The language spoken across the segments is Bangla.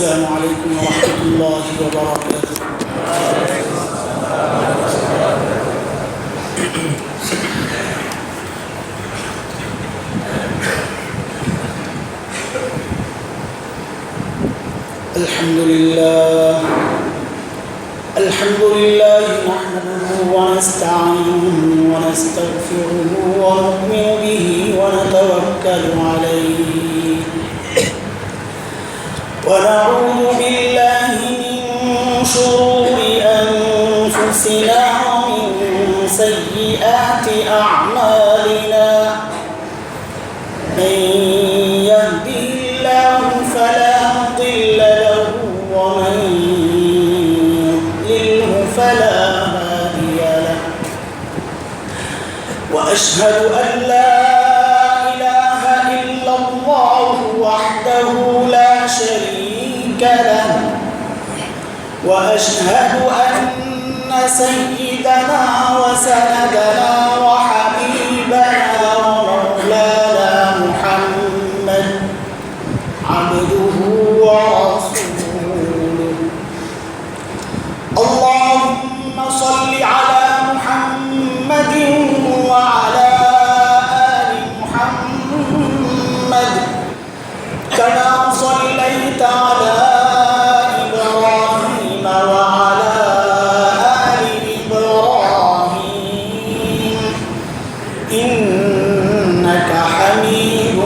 السلام عليكم ورحمة الله وبركاته. الحمد لله نحمده ونستعينه ونستغفره ونؤمن به ونتوكل عليه ونعوذ بالله من شرور أنفسنا ومن سيئات أعمالنا من يهده الله فلا مضل له ومن يضلله فلا هادي له وأشهد أن لا إله إلا الله وحده لا شريك له وأشهد أن سيدنا وسندنا وحبيبنا ومولانا محمد عبده ورسوله. اللهم صل على محمد وعلى آل محمد كما صليت على إبراهيم وعلى آل إبراهيم إنك حميد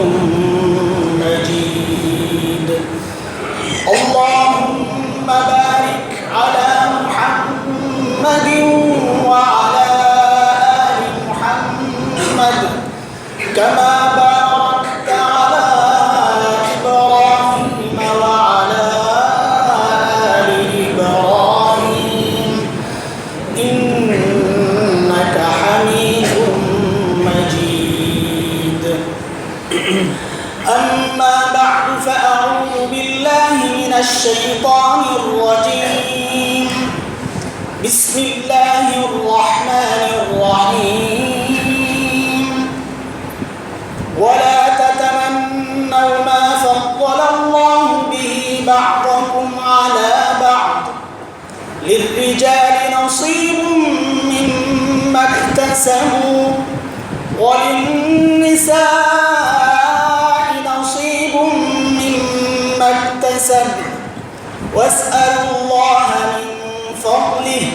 مجيد. اللهم بارك على محمد وعلى آل محمد كما باركت على إبراهيم وعلى آل إبراهيم إنك حميد مجيد. أما بعد فأعوذ بالله من الشيطان الرجيم. بسم الله الرحمن الرحيم. ولا تتمنوا ما فضل الله به بعضكم على بعض للرجال نصيب مما اكتسبوا وللنساء نصيب مما اكتسبوا واسألوا الله من فضله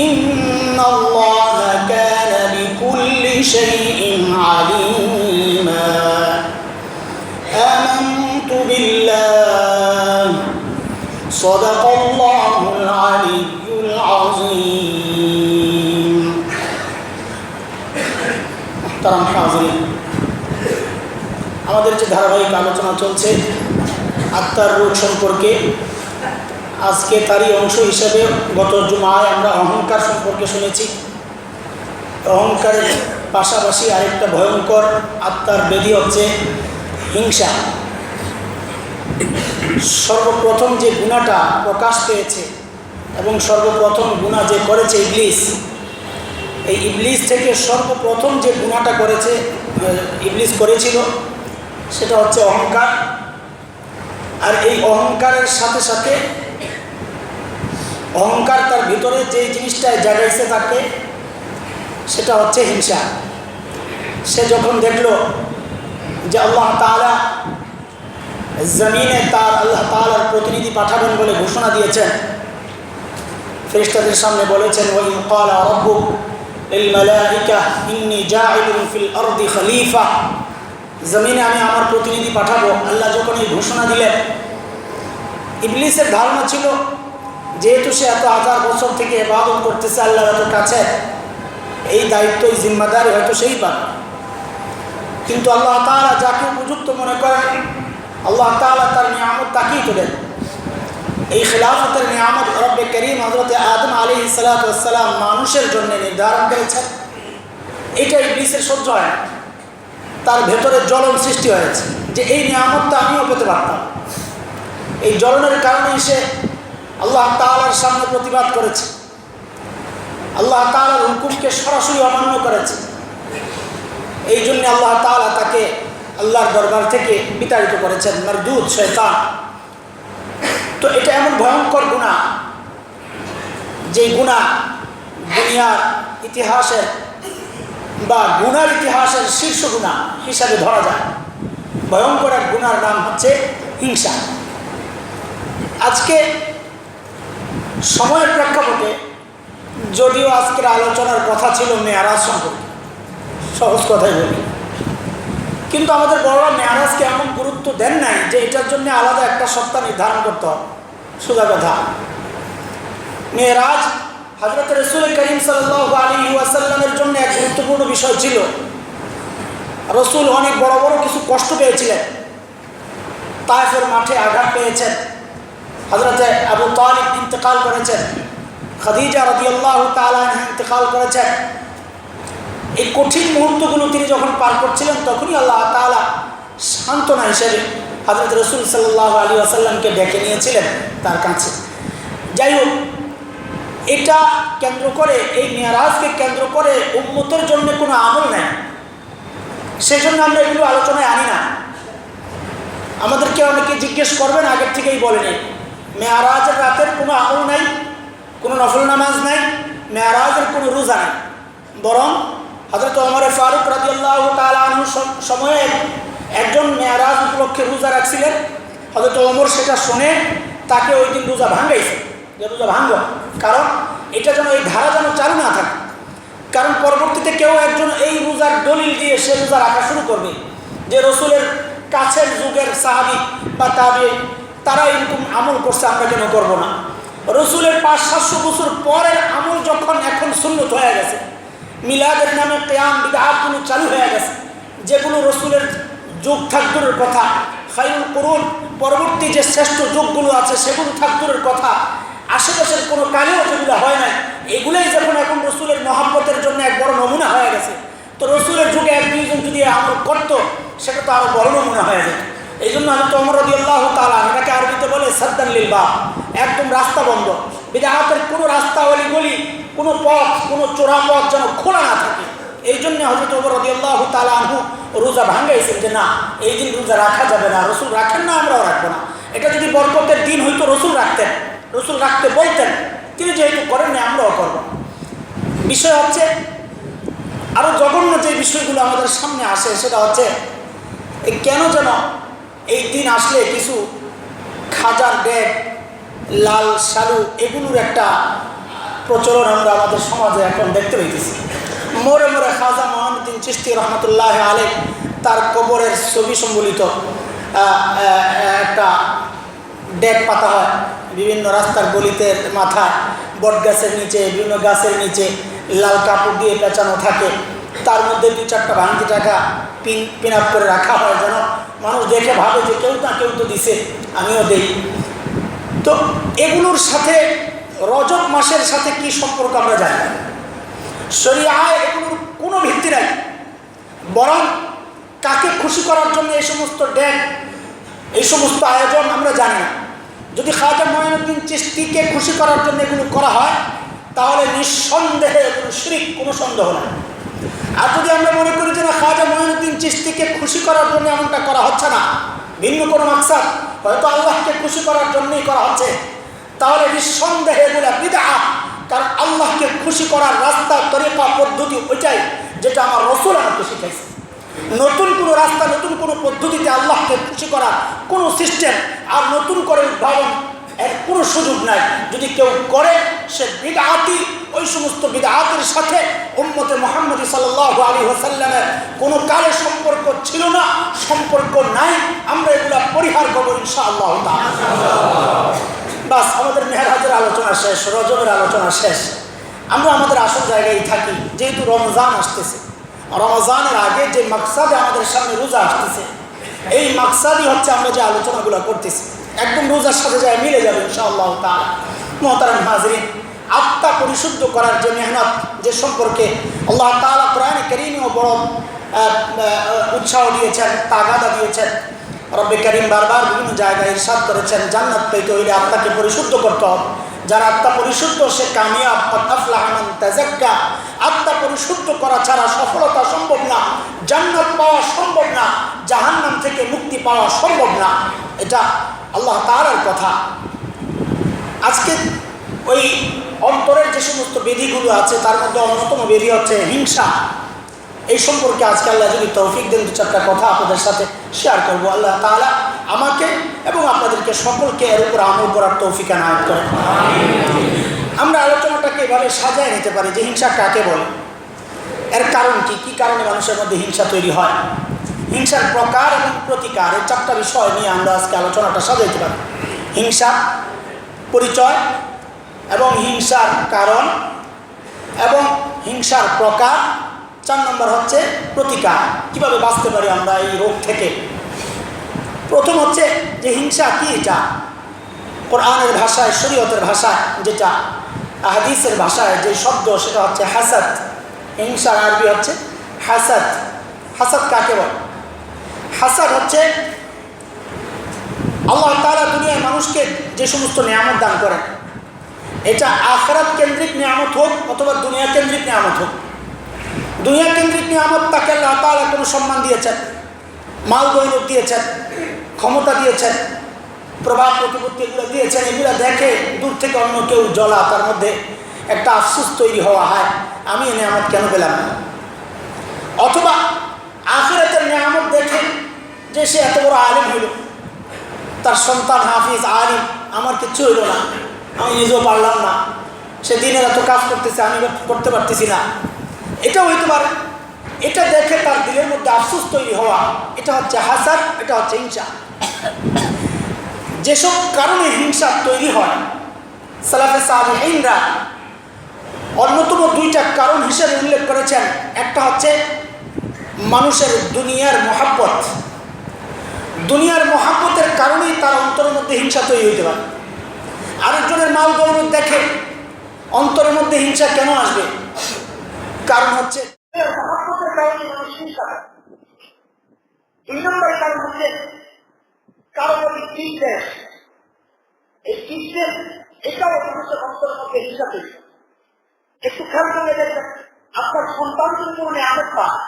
إن الله كان بكل شيء عليما. آمنت بالله صدق الله العلي العظيم. محترم হাজিরিন, আমাদের যে ধারাবাহিক আলোচনা চলছে আত্মার রোগ সম্পর্কে, আজকে তারই অংশ হিসেবে গত জুমায় আমরা অহংকার সম্পর্কে শুনেছি। অহংকারের পাশাপাশি আরেকটা ভয়ঙ্কর আত্মার ব্যাধি হচ্ছে হিংসা। সর্বপ্রথম যে গুনাহটা প্রকাশ পেয়েছে এবং সর্বপ্রথম গুনাহ যে করেছে ইবলিস, এই ইবলিস থেকে সর্বপ্রথম যে গুনাহটা ইবলিস করেছিল সেটা হচ্ছে অহংকার। আর এই অহংকারের সাথে সাথে অহংকার তার ভিতরে যে জিনিসটা জাগাইছে তাকে, সেটা হচ্ছে হিংসা। সে যখন দেখল যে আল্লাহ তাআলা জমিনে তার আল্লাহ তাআলার প্রতিনিধি পাঠাবেন বলে ঘোষণা দিয়েছেন, ফেরেশতাদের সামনে বলেছেন ওয়া ক্বালা রাব্বুক লিল মালাইকা ইন্নী জাইলুন ফিল আরদি খলিফা, জমিনে আমি আমার প্রতিনিধি পাঠাবো। আল্লাহ যখন এই ঘোষণা দিলেন, ইবলিসের ধারণা ছিল যেহেতু সে এত হাজার বছর থেকে ইবাদত করতেছে আল্লাহর এত কাছে, এই দায়িত্ব এই জিম্মাদারি হয়তো সেই পাবে। কিন্তু আল্লাহ তাআলা যাকে উপযুক্ত মনে করেন আল্লাহ তাআলা তার নিয়ামত তাকেই তো দেন। এই খিলাফতের নিয়ামত রব্বে করিম হযরত আদম আলাইহিস সালাতু ওয়াস সালাম মানুষের জন্য নির্ধারণ করেছেন। এটা ইবলিসের সহ্য হয় না, তার ভেতরে জ্বলন সৃষ্টি হয়েছে যে এই নিয়ামতটা আমিও পেতে পারতাম। এই জ্বলনের কারণে সে আল্লাহ তাআলার সামনে প্রতিবাদ করেছে, আল্লাহ তাআলার হুকুমকে সরাসরি অমান্য করেছে। এই জন্য আল্লাহ তাআলা তাকে আল্লাহর দরবার থেকে বিতাড়িত করেছেন। মারদুদ শয়তান তো এটা এমন ভয়ঙ্কর গুনাহ, যে গুনাহ দুনিয়ার ইতিহাসের বা গুনার ইতিহাসের শীর্ষ গুনাহ হিসাবে ধরা যায়। ভয়ঙ্কর এক গুনার নাম হচ্ছে হিংসা। আজকে সময়ের প্রেক্ষাপটে যদিও আজকের আলোচনার কথা ছিল মেয়ারাজ সম্পর্কে, সহজ কথাই বলি, কিন্তু আমাদের বড়রা মেয়ারাজকে এমন গুরুত্ব দেন নাই যে এটার জন্য আলাদা একটা সপ্তাহ নির্ধারণ করতে হবে। সোজা কথা, মেয়ারাজ হযরত রাসূল করিম সাল্লাল্লাহু আলাইহি ওয়াসাল্লামের জন্য এক গুরুত্বপূর্ণ বিষয় ছিল। রাসূল অনেক বড় বড় কিছু কষ্ট পেয়েছিলেন। তায়েফের মাঠে আঘাত পেয়েছেন, হযরত আবু তালিব ইন্তেকাল করেছেন, খাদিজা রাদিয়াল্লাহু তাআলা আনহা ইন্তেকাল করেছেন। এই কঠিন মুহূর্তগুলো তিনি যখন পার করছিলেন তখনই আল্লাহ তাআলা সান্ত্বনা হিসেবে হযরত রাসূল সাল্লাল্লাহু আলাইহি ওয়াসাল্লামকে ডেকে নিয়েছিলেন তার কাছে। যাই হোক, এটা কেন্দ্র করে, এই মেরাজকে কেন্দ্র করে উম্মতের জন্য কোনো আমল নাই, সেজন্য আমরা এগুলো আলোচনায় আনি না। আমাদেরকে অনেকে জিজ্ঞেস করবেন, আগের থেকেই বলে নেই, মেরাজের রাতের কোনো আমল নাই, কোনো নফল নামাজ নাই, মেরাজের কোনো রোজা নাই। বরং হযরত ওমর ফারুক রাদিয়াল্লাহু তাআলা আনহু সময়ে একজন মেরাজ উপলক্ষে রোজা রাখছিলেন। হযরত ওমর সেটা শুনে তাকে ওই দিন রোজা ভাঙাইছে, যে রোজা ভাঙব, কারণ এটা যেন এই ধারা যেন চালু না থাকে। কারণ পরবর্তীতে কেউ একজন এই রোজার দলিল দিয়ে সে রোজা রাখা শুরু করবে যে রসুলের কাছের যুগের সাহাবী বা তাবেঈ তারা এরকম আমল করছে, আমরা কেন করবো না। রসুলের 500-700 বছর পরের আমল যখন এখন সুন্নত হয়ে গেছে, মিলাদের নামে কিয়াম বিদআতগুলো চালু হয়ে গেছে, যেগুলো রসুলের যুগ থাকদুরের কথা, খায়রুল কুরুন পরবর্তী যে শ্রেষ্ঠ যুগগুলো আছে সেগুলো থাকদুরের কথা, আশেপাশের কোনো কালেও যেগুলো হয় না, এগুলোই যখন এখন রসুলের মহাব্বতের জন্য এক বড় নমুনা হয়ে গেছে, তো রসুলের যুগে এক দুইজন যদি আমল করতো সেটা তো আরও বড় নমুনা হয়ে যেত। এই জন্য হযরত ওমর রাদিয়াল্লাহু তাআলা, এটাকে আরবিতে বলে সাদ্দান লিল বাব, একদম রাস্তা বন্ধ, বিদআতের কোনো রাস্তা অলিগলি, কোনো পথ, কোনো চোরা পথ যেন খোলা না থাকে। এই জন্য হযরত ওমর রাদিয়াল্লাহু তাআলা আনহু রোজা ভাঙাইছেন যে না, এই দিন রোজা রাখা যাবে না, রসুল রাখেন না, আমরাও রাখবো না। এটা যদি বরকতের দিন হইতো রসুল রাখতেন, রসুল রাখতে বলতেন, তিনি যেহেতু করেন না আমরাও করব। বিষয় হচ্ছে আরও জঘন্য যে বিষয়গুলো আমাদের সামনে আসে সেটা হচ্ছে কেন যেন এই দিন আসলে কিছু খাজার ডেক, লাল শালু এগুলোর একটা প্রচলন আমরা আমাদের সমাজে এখন দেখতে পেয়েছি। মোড়ে মোড়ে খাজা মঈনুদ্দিন চিশতি রহমতুল্লাহ আলাইহ তার কবরের ছবি সম্বলিত একটা ডেক পাতা হয় বিভিন্ন রাস্তার গলিতে, মাথায় বট গাছের নিচে, বিভিন্ন গাছের নিচে লাল কাপড় দিয়ে পেঁচানো থাকে, তার মধ্যে 2-4টা ভাঙতি টাকা পিন আপ করে রাখা হয়, যেন মানুষ দেখে ভাবে যে কেউ না কেউ তো দিছে, আমিও দেই। তো এগুলোর সাথে রজব মাসের সাথে কি সম্পর্ক আমরা জানি না, শরীআয় এগুলোর কোনো ভিত্তি নাই। বরং কাকে খুশি করার জন্য এই সমস্ত ডেক, এই সমস্ত আয়োজন আমরা জানি না। যদি খাজা মঈনুদ্দিন চিশতিকে খুশি করার জন্য এগুলো করা হয় তাহলে নিঃসন্দেহে এগুলো শিরক, কোনো সন্দেহ নাই। আর যদি আমরা মনে করি যে না, খাজা মঈনুদ্দিন চিশতিকে খুশি করার জন্য এমনটা করা হচ্ছে না, ভিন্ন কোনো মাকসাদ, হয়তো আল্লাহকে খুশি করার জন্যই করা হচ্ছে, তাহলে নিঃসন্দেহে এগুলো বিদআত। কারণ আল্লাহকে খুশি করার রাস্তা, তরিকা, পদ্ধতি ওইটাই যেটা আমার রসুল আমাকে শিখাইছে। নতুন কোনো রাস্তা, নতুন কোনো পদ্ধতিতে আল্লাহকে খুশি করার কোনো সিস্টেম আর নতুন করে উদ্ভাবন এর কোনো সুযোগ নাই। যদি কেউ করে সে বিদআতি, ওই সমস্ত বিদআতের সাথে উম্মতে মুহাম্মদ সাল্লাল্লাহু আলাইহি ওয়াসাল্লামের কোনো কালে সম্পর্ক ছিল না, সম্পর্ক নাই, আমরা এগুলা পরিহার করবো ইনশাআল্লাহ তাআলা। বাস, আমাদের মেহরাজের আলোচনা শেষ, রজবের আলোচনা শেষ, আমরা আমাদের আসল জায়গায় থাকি। যেহেতু রমজান আসতেছে, রমজানের আগে যে মাকসাদে আমাদের সামনে রোজা আসতেছে, এই মাকসাদই হচ্ছে আমরা যে আলোচনাগুলো করতেছি একদম রোজার সাথে যায় মিলে যাবে ইনশাআল্লাহ তাআলা। মুহতারাম হাজরিন, আত্মা পরিশুদ্ধ করার যে মেহনত, যে সম্পর্কে আল্লাহ তাআলা কোরআনে কারীমেও বড় উৎসাহ দিয়েছেন, তাগাদা দিয়েছেন। রব্বে কারীম বারবার বিভিন্ন জায়গায় ইরশাদ করেছেন, জান্নাত পেতে হইলে আত্মাকে পরিশুদ্ধ করতে হবে। যার আত্মা পরিশুদ্ধ সে কামিয়াব, ক্বাদ আফলাহা মান তাযাক্কা। আত্মা পরিশুদ্ধ করা ছাড়া সফলতা সম্ভব না, জান্নাত পাওয়া সম্ভব না, জাহান্নাম থেকে মুক্তি পাওয়া সম্ভব না। এটা আল্লাহ তাআলার কথা। আজকে ওই অন্তরের যে সমস্ত বেধিগুলো আছে তার মধ্যে অন্যতম বেধি হচ্ছে হিংসা। এই সম্পর্কে আজকে আল্লাহ যদি তৌফিক দেন দু চারটা কথা আপনাদের সাথে শেয়ার করবো। আল্লাহ তাআলা আমাকে এবং আপনাদেরকে সকলকে এর উপর আমল করার তৌফিক এনায়েত করেন। আমরা আলোচনাটাকে এভাবে সাজায় নিতে পারি যে হিংসা কাকে বলে, এর কারণ কি, কি কারণে মানুষের মধ্যে হিংসা তৈরি হয়, হিংসার প্রকার এবং প্রতিকার, এই চারটা বিষয় নিয়ে আমরা আজকে আলোচনাটা সাজাইতে পারি। হিংসা পরিচয় এবং হিংসার কারণ এবং হিংসার প্রকার, 4 নম্বর হচ্ছে প্রতিকার, কিভাবে বাঁচতে পারি আমরা এই রোগ থেকে। প্রথম হচ্ছে যে হিংসা কি, এটা কোরআনের ভাষায়, শরীয়তের ভাষায় যেটা, হাদিসের ভাষায় যে শব্দ সেটা হচ্ছে হাসাদ। হিংসার আরবি হচ্ছে হাসাদ। হাসাদ কাকে বলে? হাসাদ হচ্ছে আল্লাহ তাআলা দুনিয়ার মানুষকে যে সমস্ত নিয়ামত দান করেন, এটা আখিরাত কেন্দ্রিক নিয়ামত হোক অথবা দুনিয়া কেন্দ্রিক নিয়ামত হোক। দুনিয়া কেন্দ্রিক নিয়ামত তাকে আল্লাহ তাআলা কোনো সম্মান দিয়েছেন, মাল দৌলত দিয়েছেন, ক্ষমতা দিয়েছেন, প্রভাব প্রতিপত্তি এগুলো দিয়েছেন। এগুলো দেখে দূর থেকে অন্য কেউ জ্বলা, তার মধ্যে একটা আফসোস তৈরি হওয়া হয়, আমি এই নিয়ামত কেন পেলাম না। অথবা আখিরাতের নিয়ামত দেখে যে সে এত বড় আলিম হইল, তার সন্তান হাফিজ আলিম, আমার কিচ্ছু হইল না, আমি নিজেও পারলাম না, সে দিনের এত কাজ করতেছে আমি করতে পারতেছি না, এটাও হইতে পারে। এটা দেখে তার দিলের মধ্যে আফসোস তৈরি হওয়া, এটা হচ্ছে হাসাদ, এটা হচ্ছে হিংসা। যেসব কারণে হিংসা তৈরি হয়, সালাফে সালেহিনরা অন্যতম 2টা কারণ হিসেবে উল্লেখ করেছেন। একটা হচ্ছে মানুষের দুনিয়ার মহাব্বত, দুনিয়ার মহাব্বতের কারণেই তার অন্তরের মধ্যে হিংসা তৈরি হইতে পারে। আরেকজনের মাল দৌলত দেখে অন্তরের মধ্যে হিংসা কেন আসবে? কারণ হচ্ছে মহাব্বতের কারণে মানুষ হিংসা করে। 2 নম্বর কারণ হচ্ছে কারো প্রতি বিদ্বেষ। এই বিদ্বেষ এটাও মানুষের অন্তরের মধ্যে হিংসা তৈরি করে। একটু খেয়াল করে দেখবেন, আপনার সন্তান যদি কোনো নিয়ামত পায়,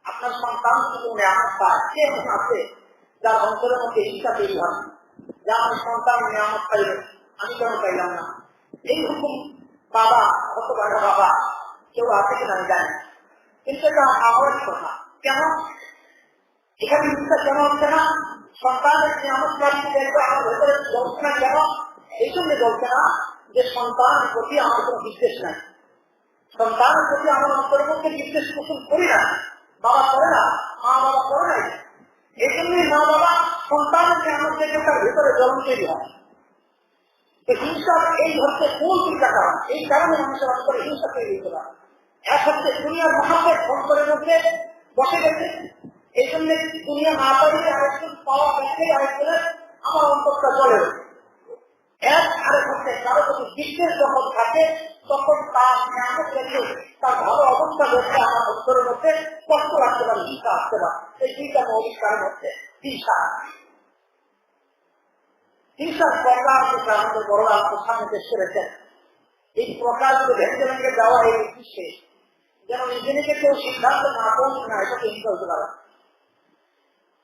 আপনার সন্তান যদি কোনো নিয়ামত পায়, কে আছে যার অন্তরের মধ্যে হিংসা তৈরি হয় যে আমার সন্তান নিয়ামত পাইল, আমি কেন পাইলাম না? এই রকম বাবা, কত বড় বাবা কেউ আছে কিনা আমি জানি, কিন্তু এটা আমার কথা। কেন এখানে হিংসা কেন হচ্ছে না? সন্তানের নিয়ামত প্রাপ্তি দেখবে আমার ভেতরে জ্বলছে না কেন? এই জন্য জ্বলছে না যে সন্তানের প্রতি আমার কোনো বিদ্বেষ নাই, সন্তানের প্রতি আমার অন্তরের মধ্যে বিদ্বেষ পোষণ করি না, বাবা করে না, মা বাবা করে নাই। এই জন্যই মা বাবা সন্তানের নিয়ামত দেখে তার ভেতরে জ্বলন তৈরি হয়। হিংসার এই হচ্ছে মূল 2টা কারণ, এই কারণে মানুষের অন্তরে হিংসা তৈরি হতে পারে। এক হচ্ছে দুনিয়ার মহাব্বত অন্তরের মধ্যে বসে গেছে, এই জন্য দুনিয়া না পাইলে আরেকজন পাওয়া গেছে, আরেকজনের আমার অন্তরটা জ্বলে। আরেক হচ্ছে কারো যদি বিদ্বেষ যখন থাকে তখন তার নিয়ামত দেখে, তার ভালো অবস্থা দেখে আমার অন্তরের মধ্যে কষ্ট লাগতে পারে, হিংসা আসতে পারে। এই 2টা মৌলিক কারণ হচ্ছে হিংসা। হিংসার প্রকার যেটা আমাদের বড়রা আমাদের সামনে পেশ করেছেন, এই প্রকারগুলো ভেঙে ভেঙে যাওয়া এই উদ্দেশ্যে যেন নিজেকে কেউ সিদ্ধান্ত না পৌঁছে না, এটাকে হিংসা হতে পারে।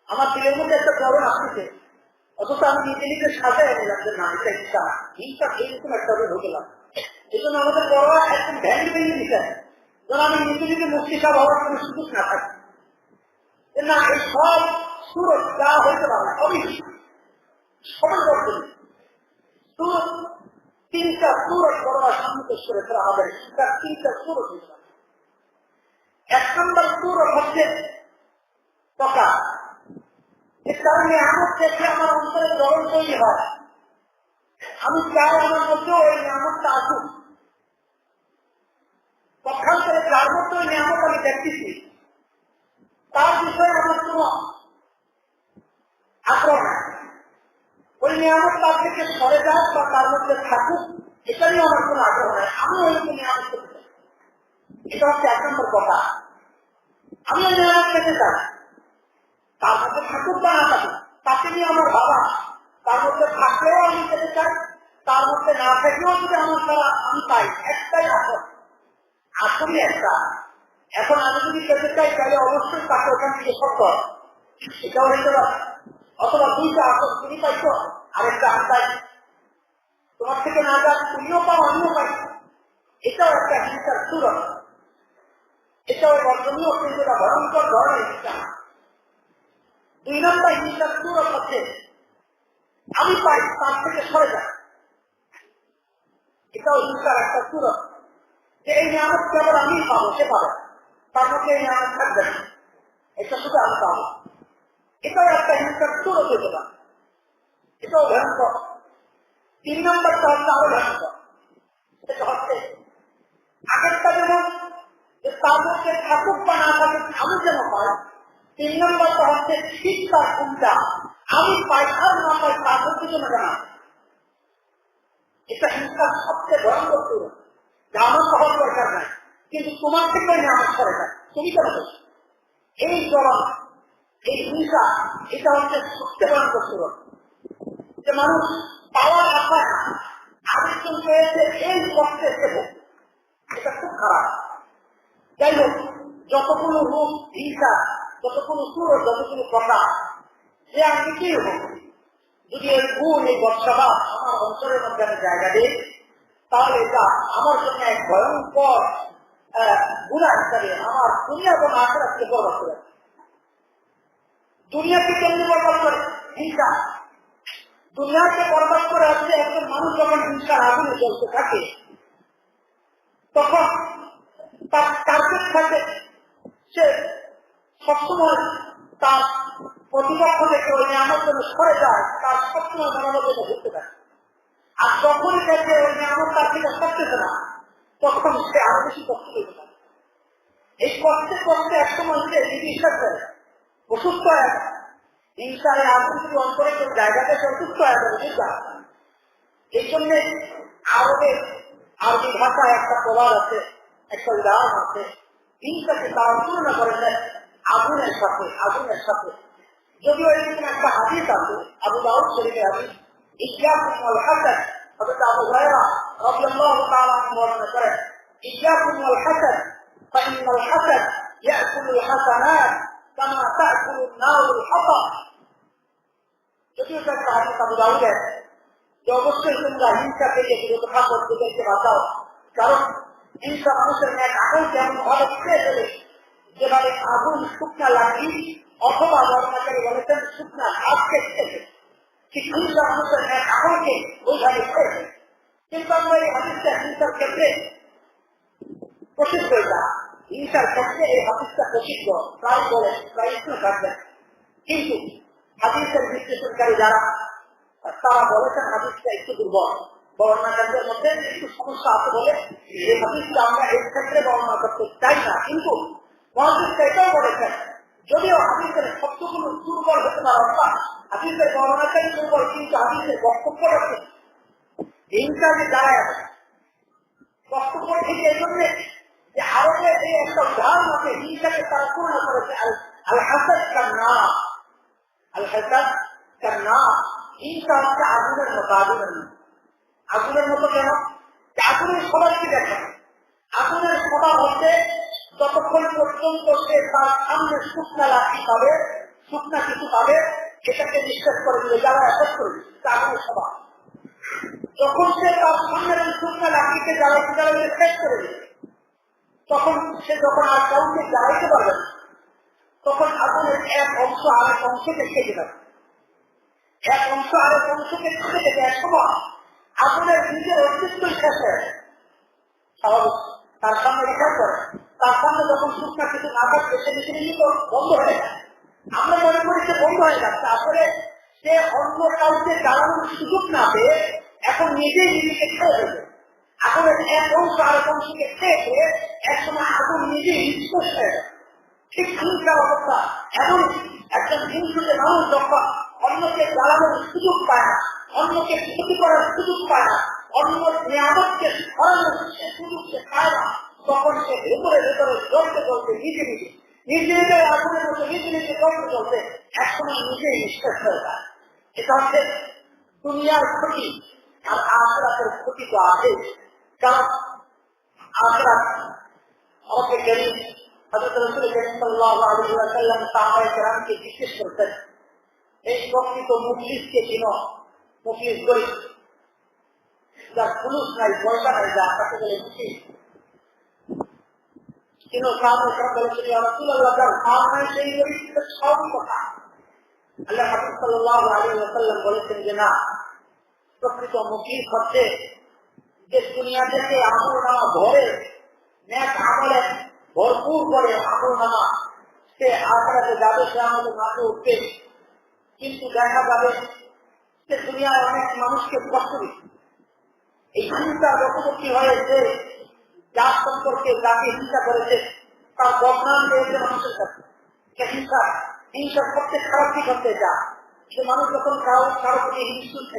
আমার দিলের মধ্যে একটা জ্বলন আসছে, অথচ আমি নিজেকে সাজায় নিলাম যে না, এটা হিংসা। হিংসা এইরকম একটা হতে লাগে। এই জন্য আমাদের বড়রা একদম ভেঙে ভেঙে দিচ্ছেন যেন আমি নিজেকে মুক্তি সাপ হওয়ার কোনো সুযোগ না থাকি, না এই সব সুরত যা হইতে পারে সবই সবাই বলতে সুরত 3টা সুরত বড়রা সামনে পেশ করেছে আমাদের। 3টা সুরত হইতে পারে। 1 নম্বর সুরত হচ্ছে প্রকার, এর কারণে আমার দেখে আমার অন্তরে জ্বলন তৈরি হয়, আমি চাই আমার মধ্যে ওই নিয়ামতটা আসুক। পক্ষান্তরে যার মধ্যে ওই নিয়ামত আমি দেখতেছি তার বিষয়ে আমার কোন আগ্রহ নাই, ওই নিয়ামত তার থেকে সরে যাক বা তার মধ্যে থাকুক, এটা নিয়ে আমার কোন আগ্রহ নাই, আমি ওই নিয়ামত করতে চাই। এটা হচ্ছে 1 নম্বর কথা। আমি ওই নিয়ামত পেতে চাই, তার মধ্যে থাকুক বা না থাকুক তাকে নিয়ে আমার বাবা, তার মধ্যে থাকলেও আমি পেতে চাই, তার মধ্যে না থাকলেও যদি আমার দ্বারা আমি পাই। একটাই আসলে একটা। এখন আমি যদি পেতে চাই তাহলে অবশ্যই তাকে ওখান থেকে সত্য, এটাও হইতে পারে। অথবা 2টা আসল তিনি পাইতো, আরেকটা আমি পাই। তোমার থেকে না যাক তুমিও পাও আমিও পাই, এটাও একটা হিংসার সুরত, এটাও বর্জনীয় কিন্তু এটা ভয়ঙ্কর ধরনের হিংসা। 2 নম্বর হিংসার সুরত হচ্ছে আমি পাই তার থেকে সরে যায়, এটাও হিংসার একটা সুরত, যে এই নিয়ামত কেবল আমি পাবো, সে পাবে, তার মধ্যে এই নিয়ামত থাকবে না, এটা শুধু আমি পাবো, এটাও একটা হিংসার সুরত হতে পারে, এটাও ভয়ঙ্কর। 3 নম্বরটা হচ্ছে আরো ভয়ঙ্কর, সেটা হচ্ছে আগেরটা যেমন তার মধ্যে থাকুক বা না থাকুক আমি যেন পাই, 3 নম্বরটা হচ্ছে ঠিক তার কোনটা আমি পাই আর না পাই তার মধ্যে যেন জানা, এটা হিংসার সবচেয়ে ভয়ঙ্কর সুরত, যা আমার সহজ দরকার নাই, কিন্তু তোমার থেকে আমার সরে যায়, তুমি কেন বলছো? এই জ্বলন, এই হিংসা, এটা হচ্ছে সবচেয়ে ভয়ঙ্কর সুরত, যে মানুষ পাওয়ার আশায় আবেদন পেয়েছে এই কষ্টে দেব, এটা খুব খারাপ। যাই হোক, যতগুলো রূপ হিংসা, যতগুলো সুরত, যতগুলো কথা, যে আমি নিজেই হোক, যদি এই গুণ, এই বর্ষাবাদ আমার অঞ্চলের মধ্যে আমি জায়গা দিই, তাহলে এটা আমার জন্য এক ভয়ঙ্কর গুণা হিসাবে আমার দুনিয়া এবং আখিরাতকে বরবাদ করে। দুনিয়াকে কেমনি বরবাদ করে? হিংসা। দুনিয়াকে বরবাদ করে হচ্ছে একজন মানুষ যখন হিংসার আগুনে জ্বলতে থাকে, তখন তার টার্গেট থাকে সে সবসময় তার প্রতিপক্ষ থেকে ওই নিয়ামত জন্য সরে যায়, তার সবসময় মনোযোগ ঘুরতে থাকে। আর যখনই দেখে ওই নিয়ামত তার থেকে সরতেছে না, তখন সে আরো বেশি কষ্ট পেতে পারে। এই কষ্টে কষ্টে একসময় সে চিকিৎসা করে অসুস্থ হয়ে যায়। হিংসার আগুন যদি অন্তরে কেউ জায়গাতে সে অসুস্থ হয়ে যাবে, বুঝলা? এই জন্যে আরবি ভাষায় একটা প্রবাদ আছে, একটা উদাহরণ আছে, হিংসাকে তারা তুলনা করেছে আগুনের সাথে। আগুনের সাথে যদিও এরকম একটা হাদিস আছে, আবু দাউদ শরীফের হাদিস, ইয়্যাকুম ওয়াল হাসাদ, হযরত আবু হুরায়রা রাদিয়াল্লাহু তাআলা আনহু বর্ণনা করেন, ইয়্যাকুম ওয়াল হাসাদ ফাইন্নাল হাসাদ ইয়াকুলুল হাসানাত কামা তাকুলুন নারুল হাতাব। যদিও এটা একটা হাদিস আবু দাউদের, যে অবশ্যই তোমরা হিংসা থেকে বিরত থাকো, তোদেরকে বাঁচাও, কারণ হিংসা মানুষের ন্যাক আগুনকে এমন ভাবে খেয়ে ফেলে যেভাবে আগুন শুকনা লাগি অথবা বর্ণাকারী বলেছেন শুকনা ঘাসকে খেয়েছে, ঠিক হিংসা মানুষের ন্যাক আগুনকে ওইভাবে খেয়েছে। কিন্তু আমরা এই হাদিসটা হিংসার ক্ষেত্রে প্রসিদ্ধ, এটা হিংসার ক্ষেত্রে এই হাদিসটা প্রসিদ্ধ, প্রায় বলে প্রায় শুনে থাকবেন। কিন্তু হাদিসের বিশ্লেষণকারী যারা, তারা বলেছেন হাদিসটা একটু দুর্বল, বর্ণাকারীদের মধ্যে একটু সমস্যা আছে বলে এই হাদিসটা আমরা এই ক্ষেত্রে বর্ণনা করতে চাই না। কিন্তু মহাদিসটা এটাও বলেছেন, যদিও হাদিসের শব্দগুলো দুর্বল হতে পারে, অর্থাৎ হাদিসের বর্ণনাকারী দুর্বল, কিন্তু হাদিসের বক্তব্যটা ঠিক। হিংসা যে দাঁড়ায় আছে বক্তব্য ঠিক এই জন্যে যে আরবে এই একটা উদাহরণ আছে, হিংসাকে তারা তুলনা করেছে আল হাসাদ কান্না। আল হাসাদ কান্না, হিংসা হচ্ছে আগুনের মতো। আগুনের মতো কেন? আগুনের সবাইকে দেখেন, আগুনের স্বভাব হচ্ছে যতক্ষণ পর্যন্ত সে তার সামনে শুকনা লাঠি পাবে, শুকনা কিছু পাবে, এটাকে নিঃশেষ করে দিলে, যারা এসব করে দিচ্ছে আগুনের স্বভাব। যখন সে তার সামনের শুকনা লাঠিকে জ্বালাইতে জ্বালাইতে শেষ করে দিবে, তখন সে যখন আর কাউকে জ্বালাইতে পারবে না, তখন আগুনের এক অংশ আরেক অংশকে খেতে যাবে, এক অংশ আরেক অংশকে খেতে যেতে এক সময় আগুনের নিজের অস্তিত্বই শেষ হয়ে যায়। স্বাভাবিক, তার সামনে রেখা করে, তার সামনে যখন শুকনা কিছু না থাকবে সে নিজে নিজে তো বন্ধ হয়ে যায়। আমরা মনে করি সে বন্ধ হয়ে যাচ্ছে, আসলে সে অন্য কাউকে জ্বালানোর সুযোগ না পেয়ে এখন নিজেই নিজেকে খেয়ে দেবে। আগুনের এক অংশ আরেক অংশকে খেয়ে খেয়ে একসময় আগুন নিজেই নিঃশেষ হয়ে যায়। ঠিক হিংসার অবস্থা এমন, একজন হিংসুটে মানুষ যখন অন্যকে জ্বালানোর সুযোগ পায় না, অন্যকে ক্ষতি করার সুযোগ পায় না, অন্য নিয়ামতকে সরানোর সুযোগ সে পায় না, তখন সে ভেতরে ভেতরে জ্বলতে জ্বলতে নিজে আগুনের মতো নিজে জ্বলতে জ্বলতে একসময় নিজেই নিঃশেষ হয়ে যায়। এটা হচ্ছে দুনিয়ার ক্ষতি। আর আখিরাতের ক্ষতি তো আছে, কারণ আখিরাত আমাকে গেলি হযরত রাসূল সাল্লাল্লাহু আলাইহি ওয়াসাল্লাম সাহাবায়ে কেরামকে জিজ্ঞেস করতেন, এই প্রকৃত মুফলিসকে চিনো? মুফলিস গরিব, যার পুলিশ নাই, পয়সা নাই, যা তাকে বলে খুশি। কিন্তু সাহাবা کرام বলেছেন, ইয়া রাসূলুল্লাহ, যার মাল নাই সেই গরিব সব কথা। আল্লাহ হাবিব সাল্লাল্লাহু আলাইহি ওয়াসাল্লাম বলেছেন যে না, প্রকৃত মুকিম হচ্ছে যে দুনিয়া থেকে আমলনামা ভরে, নেক আমলে ভরপুর করে আমলনামা, সে আখিরাতে যাবে, সে আমাদের মাঝে উঠবে। কিন্তু দেখা যাবে সে দুনিয়ায় অনেক মানুষকে কষ্ট দিচ্ছে। এই হিংসা বশবর্তী হয়েছে, যার সম্পর্কে যাকে হিংসা করেছে তার বদনাম পেয়েছে মানুষের কাছে। হিংসা হিংসার সবচেয়ে খারাপ দিক হচ্ছে যা, যে মানুষ যখন কারো প্রতি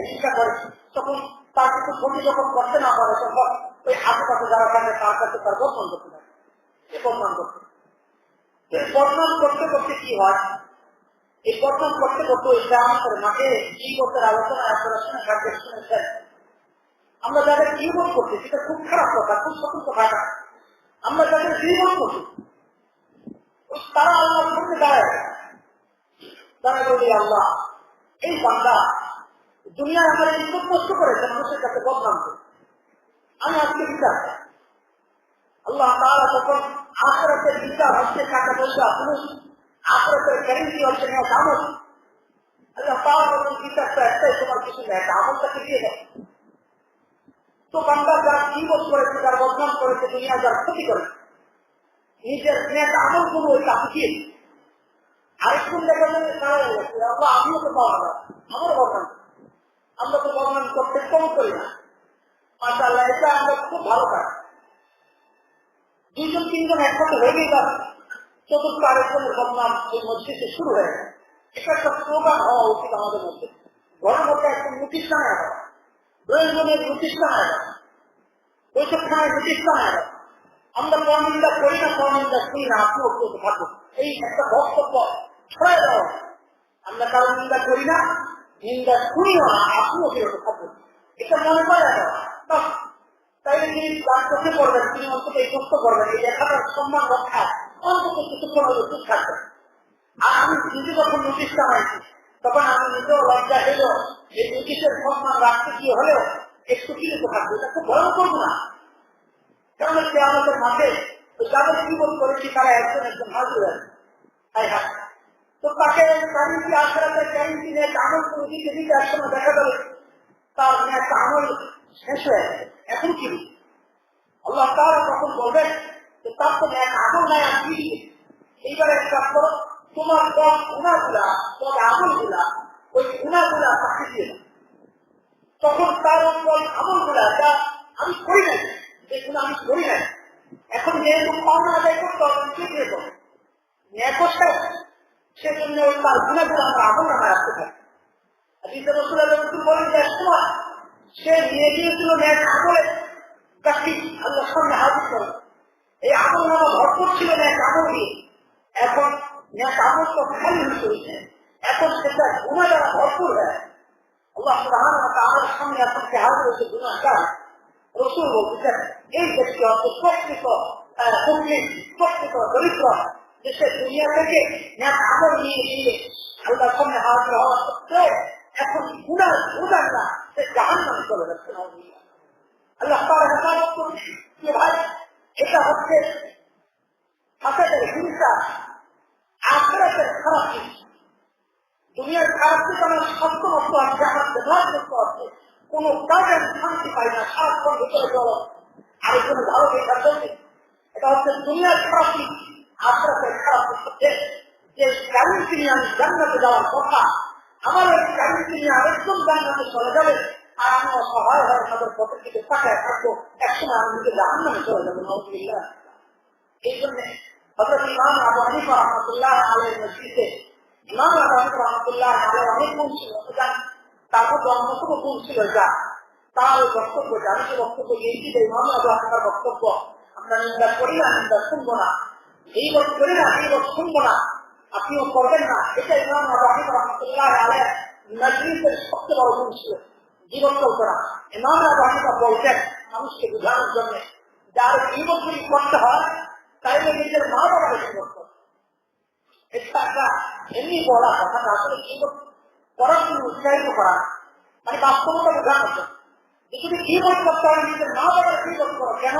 হিংসা করে, তখন তার কিছু ক্ষতি যখন করতে না পারে, তখন ওই আশেপাশে যারা থাকে তার কাছে তার বদনাম করতে থাকে। এই বদনাম করতে করতে কি হয়, এই বদনাম করতে করতে এটা আমাদের মাঠে কি করতে আলোচনা আপনারা শুনে থাকবেন, শুনেছেন। আমরা যাদের জীবন করছি সেটা খুব খারাপ কথা, খুব সতর্ক থাকা। আমরা যাদের জীবন করছি তারা আল্লাহর সামনে দাঁড়ায়, তারা বলি আল্লাহ, এই বান্দা দুনিয়ায় আমার ইজ্জত নষ্ট করেছে, মানুষের কাছে বদনাম করে, আমি আজকে বিচার চাই। আল্লাহ তাআলা তখন আখিরাতের বিচার হচ্ছে টাকা পয়সা, পুরুষ, আখিরাতের গ্যারান্টি হচ্ছে না আমল। আল্লাহ তাআলা তখন বিচারটা একটাই, তোমার কিছু নেই, আমলটাকে দিয়ে দেয়। তো বান্দা যারা জীবন করেছে, যার বদনাম করেছে, দুনিয়া যার ক্ষতি করেছে, নিজের নেক আমল গুলো ওই কাছে দিয়ে আরেকজন দেখা যাবে তারা গেছে, আল্লাহ আমিও তো পাওয়া যায়, আমার বদনাম, আমরা তো বদনাম করতে কম করি না। মাশাআল্লাহ, এটা আমরা খুব ভালো কাজ। দুইজন তিনজন একসাথে হয়ে যাবে, চতুর্থ আরেকজনের বদনাম এই মসজিদে শুরু হয়ে গেছে। এটা একটা স্লোগান হওয়া উচিত আমাদের মধ্যে। ঘরের মধ্যে একটা প্রতিষ্ঠানে আসা, প্রয়োজনের প্রতিষ্ঠানে আসা, বৈঠকখানায় প্রতিষ্ঠানে আসা। আমরা পরনিন্দা করি না, পরনিন্দা শুনি না, আপনিও করতে থাকুন, এই একটা বক্তব্য ছড়াই দেওয়া। আমরা কারো নিন্দা করি না, নিন্দা শুনিও না, আপনিও ফেরত থাকুন, এটা মনে করে না। তাইলে তিনি তার চোখে পড়বেন, তিনি অন্তত এই কষ্ট করবেন, এই লেখাটার সম্মান রক্ষা অন্তত কিছুক্ষণ হলে চুপ থাকবেন। আর আমি নিজে যখন নোটিশটা হয়েছি, তখন আমি নিজেও লজ্জা হইল, এই নোটিশের সম্মান রাখতে কি হলেও একটু কিনে থাকবো, এটা খুব ভয় করবো না। কারণ সে আমাদের মাঝে যাদের জীবন করেছি তারা একজন একজন হাজির আছে। তাই হ্যাঁ, তো তাকে গ্যারেন্টি আখেরাতের গ্যারেন্টি নিয়ে আমল করে দিতে দিতে একসময় দেখা গেল তার একটা আমল শেষ হয়ে গেছে। এখন কি আল্লাহ তাআলা তখন বলবেন যে তার তো এক আমল নাই, আর কি এইবারে একটা করো, তোমার পথ গুণাগুলা, তোমার আমলগুলা, ওই গুণাগুলা তাকে দিয়ে দাও। তখন তার ওই আমলগুলা যা আমি করি নাই, যেগুলো আমি করি নাই, এখন যেহেতু পাওনা আদায় করতে হবে, কে দিয়ে দেবো ন্যায়টা, সেজন্য ওই তার গুণাগুলো আমরা আমল নামায় রাখতে থাকি। রসুল বলেন যে সময় সে নিয়ে গিয়েছিল ন্যায় আমলে, তাকে আল্লাহ সামনে হাজির করে, এই আমল নামা ভরপুর ছিল ন্যায় আমল দিয়ে। এখন ন্যায় আমল তো খালি হয়ে চলছে, এখন সেটা গুণা দ্বারা ভরপুর হয়। আল্লাহ সুবহানাহু ওয়া তাআলার সামনে এখন সে হাজির হয়েছে গুনাহগার। রসুল বলতেছেন এই ব্যক্তি অর্থ প্রকৃত দরিদ্র, যে সে দুনিয়া থেকে ন্যায় আমল নিয়ে গিয়ে আল্লাহর সামনে হাজির হওয়া সত্ত্বেও এখন গুনাহ না, সে জাহান্নামে চলে যাচ্ছে। আল্লাহ তাআলা হেফাজত করুন। ভাই, এটা হচ্ছে হাসাদের হিংসা, আখিরাতের খারাপ জিনিস। দুনিয়ার খারাপ দিক আমার সত্য মতো আছে, আমার ব্যবহার করতে আছে, কোনো কাজে আমি শান্তি পাই না, সারাক্ষণ ভিতরে চলো আরেকজনে ভালো দেখার জন্য। এটা হচ্ছে দুনিয়ার খারাপ দিক। আখিরাতের খারাপ দিক হচ্ছে যে গ্যারেন্টি নিয়ে আমি জান্নাতে যাওয়ার কথা, আমার ওই গ্যারেন্টি নিয়ে আরেকজন জান্নাতে চলে যাবে, আর আমি অসহায় হয়ে তাদের পথের দিকে তাকায় থাকবো, একসময় আমি নিজে জাহান্নামে চলে যাবো। নাউযুবিল্লাহ। এই জন্য হযরত ইমাম আবু হানিফা রাহমাতুল্লাহ আলাইহির মসজিদে ইমাম আবু হানিফা রাহমাতুল্লাহ আলাইহি অনেক গুণ ছিল, তার মধ্যে অন্যতম গুণ ছিল যা তার বক্তব্য, আমি যে বক্তব্য দিয়েছি যে ইমাম আবু হানিফার বক্তব্য আমরা নিন্দা করি না, নিন্দা শুনবো না, এই বক্তব্য করি না, এই বক্তব্য শুনবো না, আপনিও করবেন না, এটা ইমাম আবু হানিফা রাহমাতুল্লাহ আলাইহি মজলিসের সবচেয়ে বড় গুণ ছিল, জীবন করা। ইমাম আবু হানিফা বলতেন মানুষকে বোঝানোর জন্য, যার জীবনগুলি করতে হয় তাইলে নিজের মা বাবা বেশি করতে হবে। এটা একটা এমনি বলা কথা, আসলে জীবন করার জন্য উৎসাহিত করা, মানে বাস্তবতা বোঝানোর জন্য। যে যদি গীবত করতে হয় নিজের মা বাবার গীবত করো, কেন?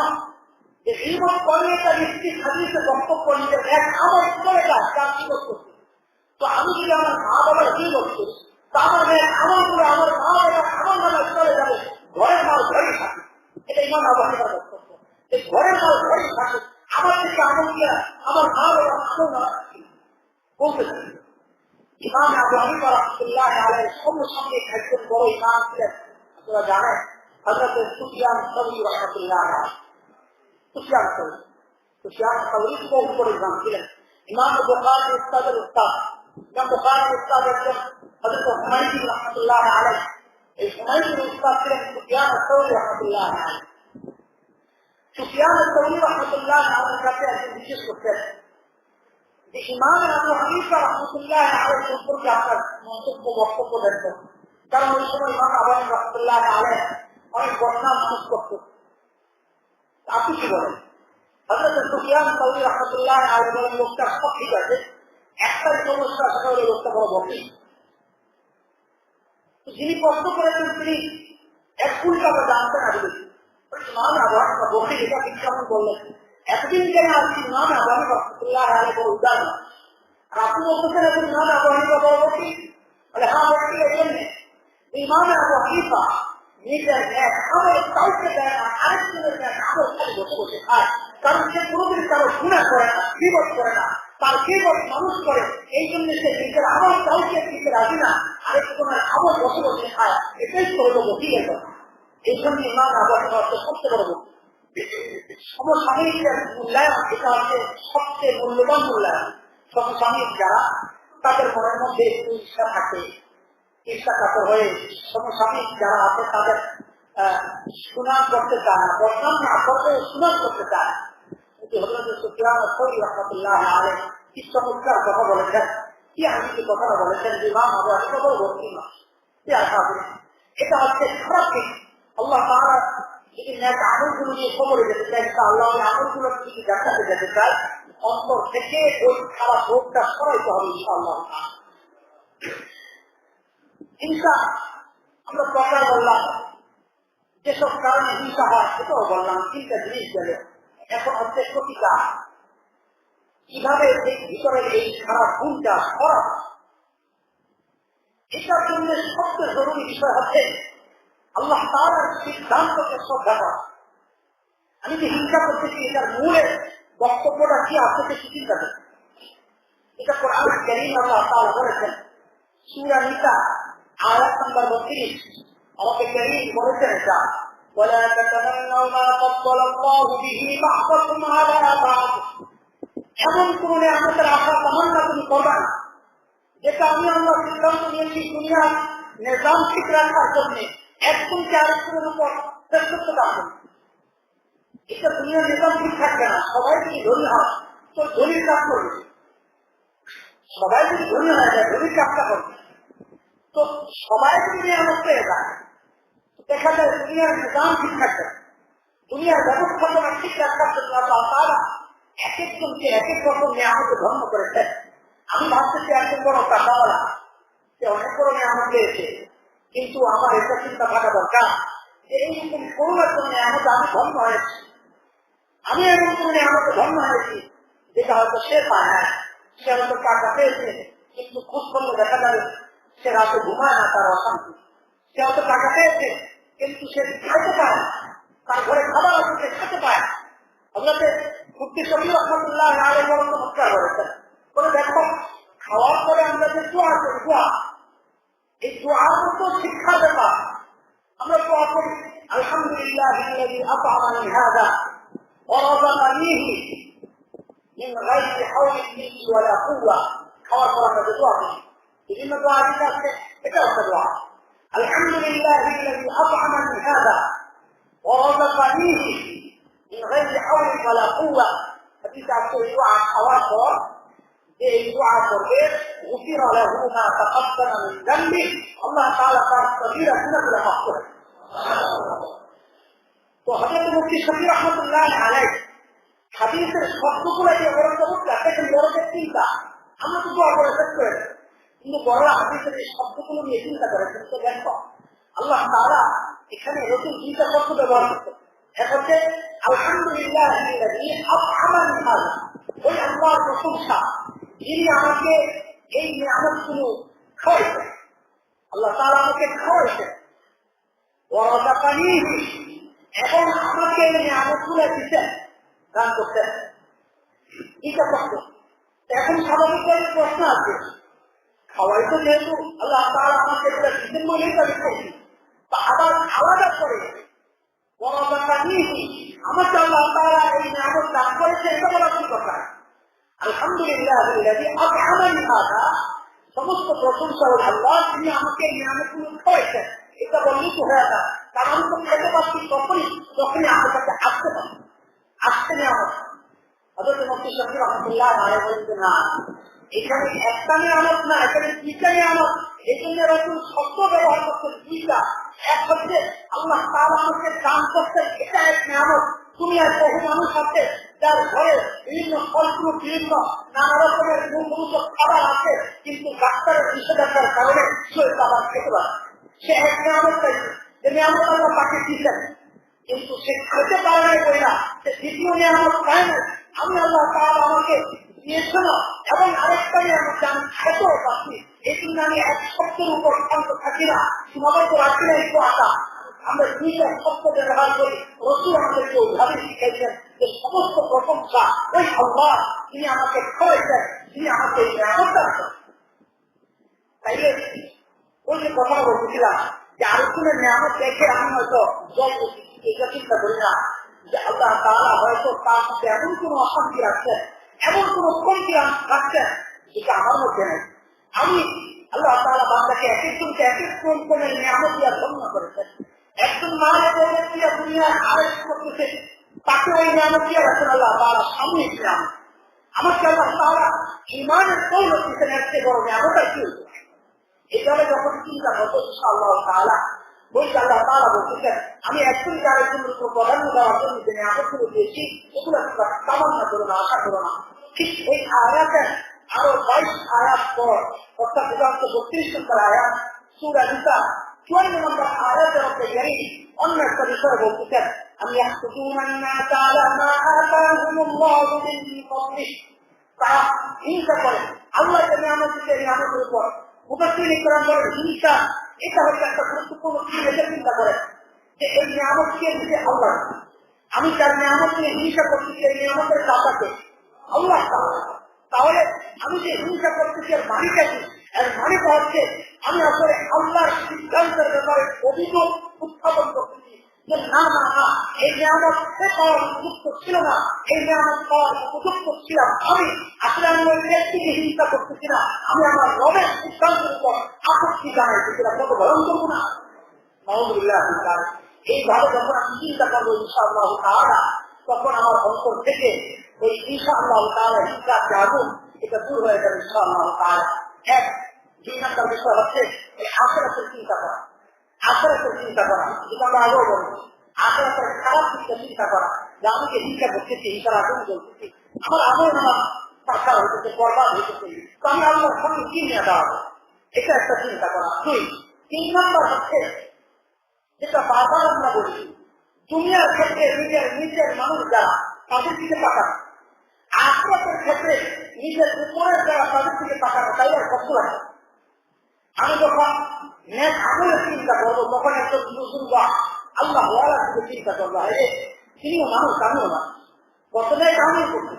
যে গীবত করলে তার স্ত্রী হাদিসে বক্তব্য নিজের এক আমল চলে যায় তার গীবত করতে। তো আমি যদি আমার মা বাবার গীবত করি, তা আমার এক আমল করে আমার মা বাবার আমল নামায় চলে যাবে, ঘরের মাল ঘরেই থাকে। এটা ইমাম আবু হানিফার বক্তব্য। এই ঘরের মাল ঘরেই থাকে, আমার থেকে আমল দিয়ে আমার মা বাবার আমল নামায় বলতে থাকে। ইমাম আবু হানিফা রাহমাতুল্লাহ আলাইহি সমসাময়িক একজন বড় ইমাম ছিলেন, আপনারা জানেন, হযরত সুফিয়ান সাউরি রাহমাতুল্লাহ আলাইহি। সুফিয়ান সাউরি বহু বড় ইমাম ছিলেন। ইমাম বুখারী উস্তাদের উস্তাদ, ইমাম বুখারী উস্তাদ একজন হযরত হুমায়ুন রাহমাতুল্লাহ আলাইহি। এই হুমায়ুন উস্তাদ ছিলেন সুফিয়ান সাউরি রাহমাতুল্লাহ আলাইহি। সুফিয়ান সাউরি রাহমাতুল্লাহ আলাইহির কাছে একজন জিজ্ঞেস করতেন যে ইমাম আবু হানিফা রাহমাতুল্লাহ আলাইহি সম্পর্কে আপনার মন্তব্য বক্তব্য দেন। কারণ ওই সময় ইমাম আবু হানিফা রাহমাতুল্লাহ আলাইহি অনেক বদনাম মানুষ করত। আপনি কি বলেন? হযরত সুফিয়ান সাউরি রাহমাতুল্লাহ আলাইহি বলেন, লোকটা সব ঠিক আছে, একটাই সমস্যা, সেটা হলো লোকটা বড় বকি। যিনি প্রশ্ন করেছেন তিনি এক উল্টাটা জানতেন না। ইমাম আবু হানিফা বকি, এটা ঠিক কেমন বললেন? একদিন কেন আজকে ইমাম আবু হানিফা রাহমাতুল্লাহ আলাইহি বড় উদাহরণ, আর আপনি বলতেছেন এখন ইমাম আবু হানিফা বড় বকি? বলে হ্যাঁ বকি। এই জন্যে ইমাম আবু হানিফা নিজের এক আমল কাউকে দেয় না, আরেকজনের এক আমল খালি বসে বসে খায়। কারণ সে কোনোদিন কারো গুনাহ করে না, গীবত করে না, তার গীবত মানুষ করে। এই জন্য সে নিজের আমল কাউকে দিতে রাজি না, আরেকজনের আমল বসে বসে খায়। এটাই তো হলো বকিলের কথা। এই জন্য ইমাম আবু হানিফা হচ্ছে সবচেয়ে বড় বকি। সমসাময়িকের মূল্যায়ন, এটা হচ্ছে সবচেয়ে মূল্যবান মূল্যায়ন। সমসাময়িক যারা, তাদের মনের মধ্যে একটু ইচ্ছা থাকে, ইচ্ছা কাতর হয়ে সমসাময়িক যারা আছে তাদের সুনাম করতে চায় না, বদনাম না করতে সুনাম করতে চায়। কিন্তু হযরত সুফিয়ান সাউরি রাহমাতুল্লাহ আলাইহি কি চমৎকার কথা বলেছেন, কি হাদিসে কথাটা বলেছেন যে ইমাম আবু হানিফা বড় বকি না। এটা হচ্ছে খারাপ দিক। আল্লাহ তাআলা যদি নেক আমলগুলো নিয়ে খবরে যেতে চায়, আল্লাহ ওই আমলগুলো যদি জান্নাতে যেতে চায়, অন্তর থেকে ওই খারাপ রোগটা সরাইতে হবে ইনশাআল্লাহ। হিংসা আমরা প্রকার বললাম, যেসব কারণে হিংসা হয় সেটাও বললাম, তিনটা জিনিস গেল। এখন হচ্ছে প্রতিকার, কিভাবে ভিতরের এই খারাপ গুণটা সরা। এটার জন্য সবচেয়ে জরুরি বিষয় হচ্ছে আল্লাহ তাআলার সিদ্ধান্তকে শ্রদ্ধা করা। আমি যে হিংসা করতেছি এটার মূলে বক্তব্যটা কি আপনাকে চিন্তা করেন। এটা কোরআন কারীম আল্লাহ তাআলা বলেছেন সূরা নিসা আয়াত নম্বর 32। আমাকে কারীম বলেছেন এটা, ওয়ালা তাতামান্নাউ মা ফাদ্দালা আল্লাহু বিহি বা'দাকুম আলা বা'দ। এমন কোন নিয়ামতের আশা তামান্না তুমি করবে না যেটা আমি আল্লাহ সিদ্ধান্ত নিয়েছি দুনিয়ার নিজাম ঠিক রাখার জন্য একজনকে আরেকজনের উপর শ্রেষ্ঠত্ব দান। এটা দুনিয়ার নিজাম ঠিক থাকবে না। সবাই যদি ধনী হয় তো ধনীর কাজ করবে, সবাই যদি ধনী হয়ে যায় ধনীর কাজটা করবে। তো সবাই যদি নিয়ামত পেয়ে যায় দেখা যায় দুনিয়ার নিজাম ঠিক থাকবে না। দুনিয়ার ব্যবস্থাপনা ঠিক রাখার জন্য আল্লাহ তাআলা এক একজনকে এক এক রকম নিয়ামতে ধন্য করেছেন। আমি ভাবতেছি একজন বড় টাকাওয়ালা, সে অনেক বড় নিয়ামত পেয়েছে, কিন্তু আমার এটা চিন্তা থাকা দরকার যে এইরকম করোনার জন্য নিয়ামতে আমি ধন্য হয়েছি। আমি এমন কোন নিয়ামতে ধন্য হয়েছি যেটা হয়তো সে পায় না। সে হয়তো টাকা পেয়েছে কিন্তু খোঁজ করলে দেখা যাবে সে রাতে ঘুমায় না, তার অশান্তি। সে হয়তো টাকা পেয়েছে কিন্তু সে খাইতে পায় না, তার ঘরে খাবার আছে সে খেতে পায় না। হযরতে মুফতি শফি রাহমাতুল্লাহ আলাইহি বড় চমৎকার বলেছেন, বলে দেখো খাওয়ার পরে আমরা যে দোয়া করি, দোয়া, এই দোয়ার মতো শিক্ষার ব্যাপার। আমরা দোয়া করি আলহামদুলিল্লাহিল্লাযী আত'আমানি হাযা ওয়া রাযাকানিহি মিন গায়রি হাওলিন মিন্নি ওয়ালা কুওয়া। খাওয়ার পর আমরা দোয়া করি, বিভিন্ন দোয়া আছে, এটা একটা দোয়া। আলহামদুলিল্লাহিল্লাযী আত'আমানি হাযা ওয়া রাযাকানিহি মিন গায়রি হাওলিন ওয়ালা কুওয়া। হাদিসে আছে দোয়া খাওয়ার পর যে দোয়া করবে গুফির লাহু মা তাকাদ্দামা মিন যামবি, আল্লাহ তাআলা তার সগীরা গুনাহগুলো মাফ করে। তো হযরত মুফতি শফি রাহমাতুল্লাহ আলাইহি হাদিসের শব্দগুলো যে বড় চমৎকার, দেখেন বড়দের চিন্তা। আমরা তো দোয়া করে শেষ করে দেব, কিন্তু বড় হাদিসের এই শব্দগুলো নিয়ে চিন্তা করেছেন। তো দেখো আল্লাহ তাআলা এখানে নতুন দুইটা শব্দ ব্যবহার করতে, এক হচ্ছে আলহামদুলিল্লাহ, ওই আল্লাহর প্রশংসা যিনি আমাকে এই নিয়ামতগুলো খাওয়াইছেন। আল্লাহ তাআলা আমাকে খাওয়াইছেন, এবং আমাকে এই নিয়ামতগুলো দিচ্ছেন, দান করতেন। এটা শব্দ। এখন স্বাভাবিকভাবে প্রশ্ন আছে, খাওয়াই তো যেহেতু আল্লাহ তাআলা আমাকে এটা দিচ্ছেন বলেই তাদের করছি, তা আবার আলাদা করে আমাকে আল্লাহ তাআলা এই নিয়ামত দান করেছে, এটা বলা কি কথা? আলহামদুলিল্লাহ, সমস্ত প্রশংসা হল আল্লাহ, তিনি আমাকে এই নিয়ামতগুলো খাওয়াইছেন। এটা বললেই তো হয়ে যায়, কারণ আমি তো খেতে পারছি তখনই আমার কাছে আসতে পারি, আসতে নিয়ামত। হযরত মুফতি শফি রাহমাতুল্লাহ আলাইহি বলেন, না, এখানে একটা নিয়ামত না, এখানে দুইটা নিয়ামত। এই জন্য রাসূল শব্দ ব্যবহার করতেন দুইটা। এক হচ্ছে আল্লাহ তাআলা আমাকে দান করতেন, এটা এক নিয়ামত। দুনিয়ার বহু মানুষ আছে যার ঘরে বিভিন্ন ফলফুল, বিভিন্ন নানা রকমের মূলভূত খাবার আছে, কিন্তু ডাক্তারের নিষেধাজ্ঞার কারণে সে খাবার খেতে পারে। সে এক নিয়ামত পাইছে, যে নিয়ামত আল্লাহ তাকে দিচ্ছেন, কিন্তু সে খেতে পারে নাই বই না, সে দ্বিতীয় নিয়ামত পায় না। আমি আল্লাহ তাআলা আমাকে দিয়েছিল, এবং আরেকটা নিয়ামত আমি খেতেও পাচ্ছি। এই জন্য আমি এক শব্দের উপর শান্ত থাকি না, সীমাবদ্ধ রাখি না। একটু আশা আমরা দুইটা শব্দ ব্যবহার করি। রাসূল আমাদেরকে ওইভাবে শিখাইছেন যে সমস্ত প্রশংসা ওই আল্লাহ, তিনি আমাকে খাওয়াইছেন, তিনি আমাকে এই নিয়ামত দান করেন। তাইলে ওই যে কথা বলতেছিলাম যে আরেকজনের নিয়ামত দেখে আমি হয়তো জল বলছি, এটা চিন্তা করি না যে আল্লাহ তাআলা হয়তো তার সাথে এমন কোন অশান্তি রাখছেন, এমন কোন কমতি রাখছেন যেটা আমার মধ্যে নেই। আমি আল্লাহ তাআলা বান্দাকে এক একজনকে এক এক কোন নিয়ামত দিয়া ধন্য করেছেন। একজন মায়ের দিয়া দুনিয়ার আরেক করতেছে, তাকে ওই নিয়ামত দিয়া রাখছেন আল্লাহ তাআলা সাময়িক নিয়ামত। আমাকে আল্লাহ তাআলা ঈমানের দৌলত দিচ্ছেন, এর চেয়ে বড় নিয়ামত আর কি হতে পারে? এভাবে যখন চিন্তা করবো ইনশাআল্লাহ তাআলা, বলছে আল্লাহ তাআলা বলতেছেন, আমি একজনকে আরেকজনের উপর প্রাধান্য দেওয়ার জন্য যে নিয়ামতগুলো দিয়েছি, এগুলো কামনা করো না, আশা করো না। ঠিক এই আয়াতের আরো 22 আয়াত পর, অর্থাৎ 32 নম্বর আয়াত সূরা নিসা 54 নম্বর আয়াতের মধ্যে অন্য একটা বিষয় বলতেছেন, আমি তারা হিংসা করে আল্লাহ যে নিয়ামত দিতে নিয়ামতের উপর। মুফাসসির ইকরাম বলেন, হিংসা এটা হচ্ছে একটা গুরুত্বপূর্ণ চিন্তা করেন যে এই নিয়ামত কে দিতে আল্লাহ। আমি তার নিয়ামত নিয়ে হিংসা করতেছি, এই নিয়ামতের দাতাকে আল্লাহ তাআলা। তাহলে আমি যে হিংসা করতেছি এর মানিটা কি? এর মানিটা হচ্ছে আমি আসলে আল্লাহর সিদ্ধান্তের ব্যাপারে অভিযোগ উত্থাপন করতেছি যে না না না, এই নিয়ামত সে পাওয়ার উপযুক্ত ছিল না, এই নিয়ামত পাওয়ার উপযুক্ত ছিলাম আমি। আসলে আমি ওই ব্যক্তিকে হিংসা করতেছি না, আমি আমার রবের সিদ্ধান্তের উপর আপত্তি জানাইতেছিলাম। কত ভয়ঙ্কর না! নাউযুবিল্লাহ। এইভাবে যখন আমি চিন্তা করবো ইনশাআল্লাহ তাআলা, তখন আমার অন্তর থেকে ওই ইনশাআল্লাহ তাআলা হিংসার যে আগুন, এটা দূর হয়ে যাবে ইনশাআল্লাহ তাআলা। এক 2 নম্বর বিষয় হচ্ছে এই আখিরাতের চিন্তা করা। আখিরাতের চিন্তা করা, যেটা আমরা আগেও বলছি, আখিরাতের খারাপ দিকটা চিন্তা করা, যে আমি যে হিংসা করতেছি, হিংসার আগুন জ্বলতেছি, আমার আগুন আমার পাশা হইতেছে, বরবাদ হইতেছে, তো আমি আল্লাহর সামনে কি নিয়ে দাঁড়াবো, এটা একটা চিন্তা করা। 3 নম্বর হচ্ছে যেটা বারবার আমরা বলি, দুনিয়ার ক্ষেত্রে নিজের মানুষ যারা, তাদের দিকে তাকানো। আখিরাতের ক্ষেত্রে নিজের উপরের যারা, তাদের দিকে তাকানো, তাই আর কষ্ট লাগে। আমি যখন নেক আমলের চিন্তা করবো, তখন একজন বুজুর্গ আল্লাহ ওয়ালার দিকে চিন্তা করবো, তিনিও মানুষ, আমিও মানুষ, কত নেক আমল করছি,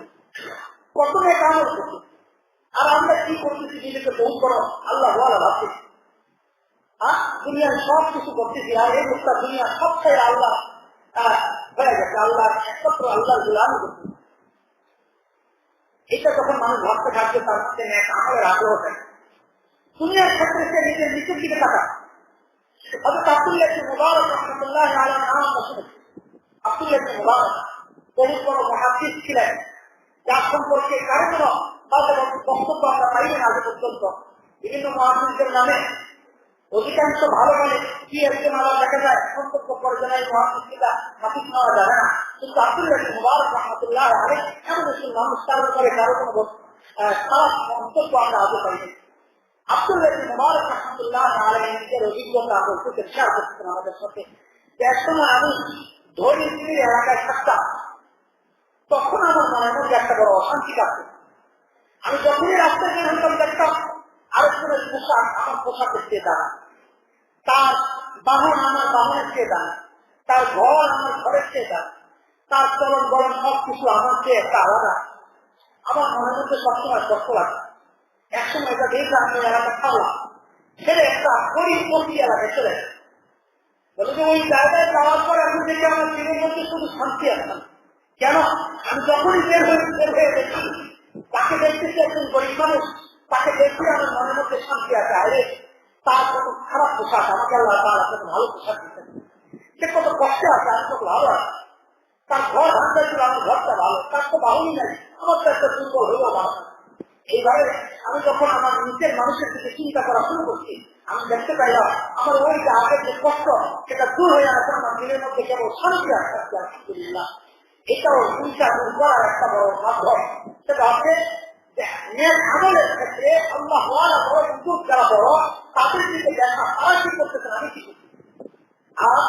কত নেক আমল করছি, আর আমরা কি করতেছি, নিজেকে বহু বড় আল্লাহ ওয়ালা ভাবতেছি। দুনিয়ার সব কিছু করতেছি, আর এই লোকটা দুনিয়ার সবটাই আল্লাহ হয়ে গেছে, আল্লাহ একমাত্র আল্লাহ গুলামি করতেছি। এটা যখন মানুষ ভাবতে থাকবে, তার মধ্যে নেক আমলের আগ্রহ থাকে। দুনিয়ার ক্ষেত্রে সে নিজের নিচের দিকে তাকায়। হযরত আব্দুল্লাহ ইবনে মুবারক রাহমাতুল্লাহি আলাইহি নাম শুনেছি। আব্দুল্লাহ ইবনে মুবারক বহুত বড় মুহাদ্দিস ছিলেন, যার সম্পর্কে কারো কোনো বক্তব্য আমরা পাই না আজ পর্যন্ত। বিভিন্ন মুহাদ্দিসদের নামে অধিকাংশ ভালো মানে কি একজন আবার দেখা যায় মন্তব্য করে যেন এই মুহাদ্দিসটা হাদিস নেওয়া যাবে না। কিন্তু আব্দুল্লাহ ইবনে মুবারক রাহমাতুল্লাহি আলাইহি এমন একজন মানুষ, তার ব্যাপারে কারো কোনো খারাপ মন্তব্য আমরা আজও পাই না। আব্দুল্লাহ ইবনে মুবারক রাহমাতুল্লাহি আলাইহি নিজের অভিজ্ঞতা বলতে শেয়ার করতেছেন আমাদের সাথে এক সময় আমি ধনী এলাকায় থাকতাম, তখন আমার মনের মধ্যে একটা বড় অশান্তি কাটত। আমি যখনই রাস্তায় বের হতাম দেখতাম আরেকজনের পোশাক আমার পোশাকের চেয়ে দাঁড়ায়, তার বাহন আমার বাহনের চেয়ে দাঁড়ায়, তার ঘর আমার ঘরের চেয়ে দাঁড়ায়, তার চলন বলন সবকিছু আমার চেয়ে একটা আলাদা। আমার মনের মধ্যে সবসময় কষ্ট লাগে। একসময় এটা দেখে আমি এলাকা খাওয়া ছেড়ে একটা গরিব বস্তি এলাকায় চলে যায়। বলে যে ওই জায়গায় যাওয়ার পর এখন দেখে আমার দিনের মধ্যে শুধু শান্তি আছে। কেন? আমি যখনই বের হয়ে দেখি তাকে দেখতেছি একজন গরিব মানুষ, তাকে দেখি আমার মনের মধ্যে শান্তি আছে। আরে তার কত খারাপ পোশাক, আমাকে আল্লাহ তার কত ভালো পোশাক দিচ্ছেন, সে কত কষ্টে আছে, আর কত ভালো আছে, তার ঘর ভাঙতে ছিল, আমার ঘরটা ভালো, তার তো ভালোই নাই, আমার তো একটা দুর্বল হইলেও ভালো। এইভাবে আমি যখন আমার নিজের মানুষের দিকে চিন্তা করা শুরু করছি, আমি দেখতে পাইলাম আমার ওই যে আগের যে কষ্ট সেটা দূর হয়ে আসছে, আমার দিনের মধ্যে কেবল শান্তি আসতে আসছে। আলহামদুলিল্লাহ, এটাও চিন্তা দূর করার একটা বড় মাধ্যম। সেটা হচ্ছে আমলের ক্ষেত্রে আল্লাহ বড় উদ্যোগ যারা বড় তাদের দিকে দেখা, তারা কি করতেছেন আমি কি করছি। আর